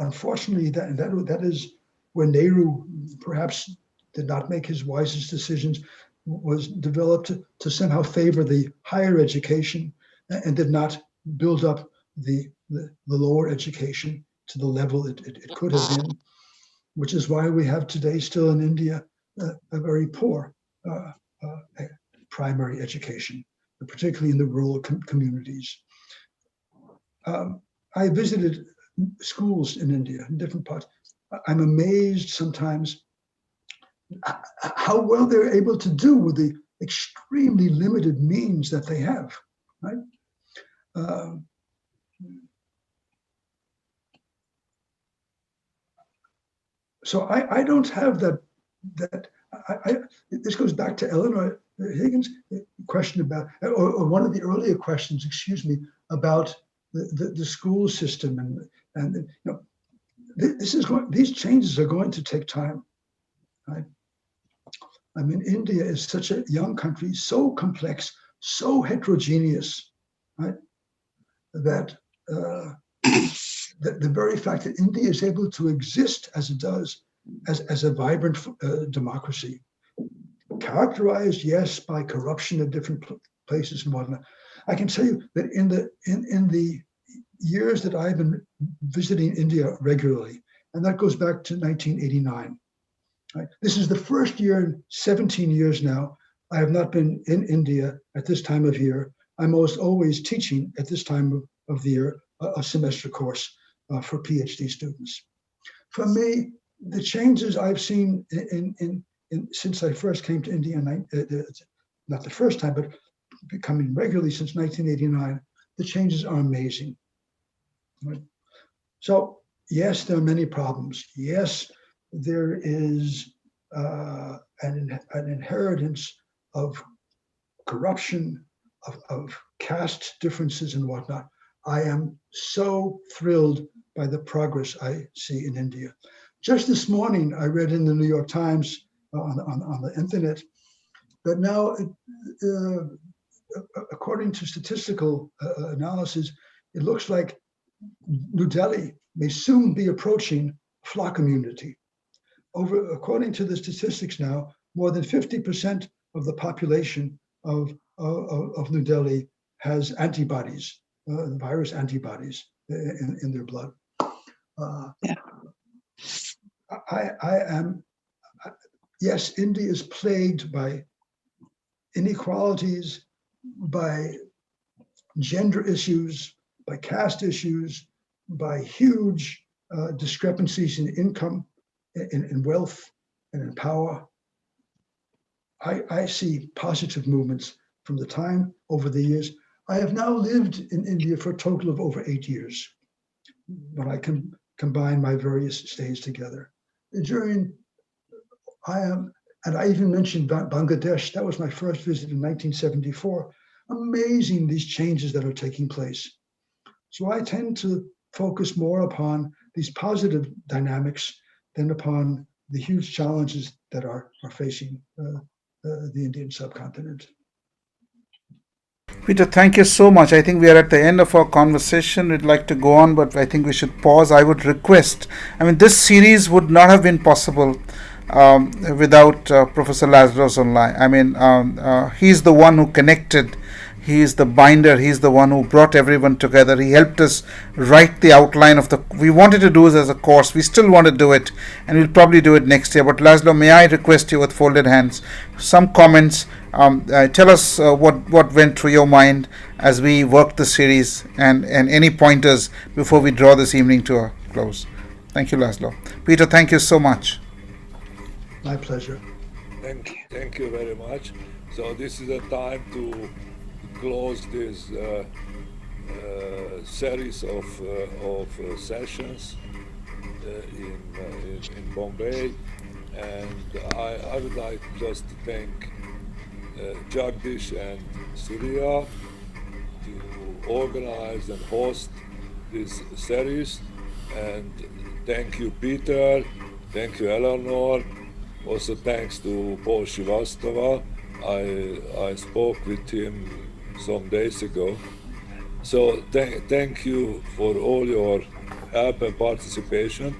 unfortunately, that is where Nehru perhaps did not make his wisest decisions, was developed to somehow favor the higher education and did not build up the lower education to the level it could have been, which is why we have today still in India a very poor primary education, particularly in the rural communities. I visited schools in India, in different parts. I'm amazed sometimes how well they're able to do with the extremely limited means that they have, right? So I don't have that. This goes back to Eleanor Higgins' question about, or one of the earlier questions, excuse me, about the school system, and these changes are going to take time, right? I mean, India is such a young country, so complex, so heterogeneous, right? That the very fact that India is able to exist as it does, as a vibrant democracy, characterized, yes, by corruption at different places and whatnot. I can tell you that in the years that I've been visiting India regularly, and that goes back to 1989. Right? This is the first year in 17 years now. I have not been in India at this time of year. I'm almost always teaching at this time of the year a semester course for PhD students. For me, the changes I've seen since I first came to India, not the first time, but becoming regularly since 1989, the changes are amazing. Right? So yes, there are many problems. Yes, there is an inheritance of corruption, of caste differences and whatnot. I am so thrilled by the progress I see in India. Just this morning, I read in the New York Times on the internet that now, according to statistical analysis, it looks like New Delhi may soon be approaching flock immunity. According to the statistics now, more than 50% of the population of New Delhi has antibodies, virus antibodies in their blood. Yes, India is plagued by inequalities, by gender issues, by caste issues, by huge discrepancies in income, in wealth, and in power. I see positive movements from the time over the years. I have now lived in India for a total of over 8 years, when I can combine my various stays together. And I even mentioned Bangladesh. That was my first visit in 1974. Amazing, these changes that are taking place. So I tend to focus more upon these positive dynamics than upon the huge challenges that are facing the Indian subcontinent. Peter, thank you so much. I think we are at the end of our conversation. We'd like to go on, but I think we should pause. I would request, this series would not have been possible without Professor Laszlo's online. He's the one who connected. He is the binder. He's the one who brought everyone together. He helped us write the outline of we wanted to do this as a course. We still want to do it, and we'll probably do it next year. But Laszlo, may I request you with folded hands, some comments. Tell us what went through your mind as we worked the series, and any pointers before we draw this evening to a close. Thank you, Laszlo. Peter, thank you so much. My pleasure. Thank you very much. So this is a time to close this series of sessions in Bombay, and I would like just to thank Jagdish and Surya to organize and host this series, and thank you, Peter, thank you, Eleanor. Also thanks to Paul Srivastava. I spoke with him some days ago. So thank you for all your help and participation.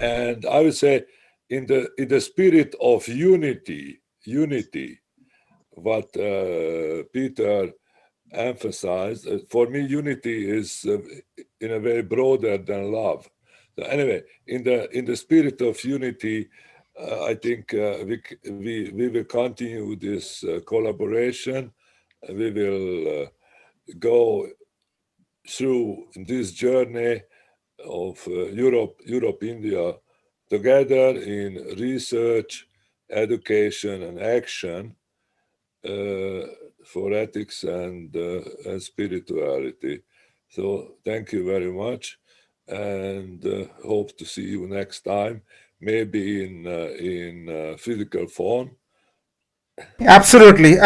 And I would say in the spirit of unity, what Peter emphasized, for me, unity is in a way broader than love. So anyway, in the spirit of unity, I think we will continue this collaboration. We will go through this journey of Europe-India together in research, education, and action for ethics and spirituality. So thank you very much, and hope to see you next time, maybe in physical form. Absolutely.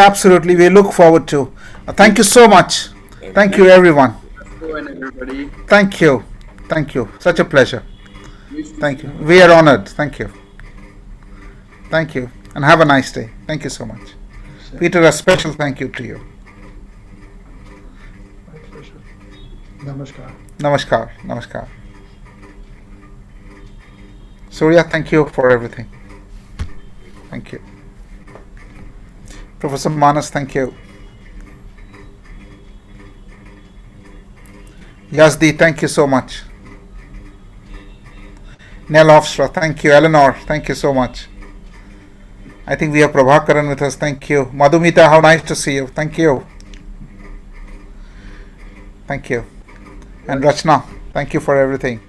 We look forward to. Thank you so much. Thank you, everyone. Everybody. Thank you. Such a pleasure. Thank you. We are honored. Thank you. And have a nice day. Thank you so much. Peter, a special thank you to you. My pleasure. Namaskar. Surya, thank you for everything. Thank you. Professor Manas, thank you. Yazdi, thank you so much. Nell Hofstra, thank you. Eleanor, thank you so much. I think we have Prabhakaran with us. Thank you. Madhumita, how nice to see you. Thank you. And Rachna, thank you for everything.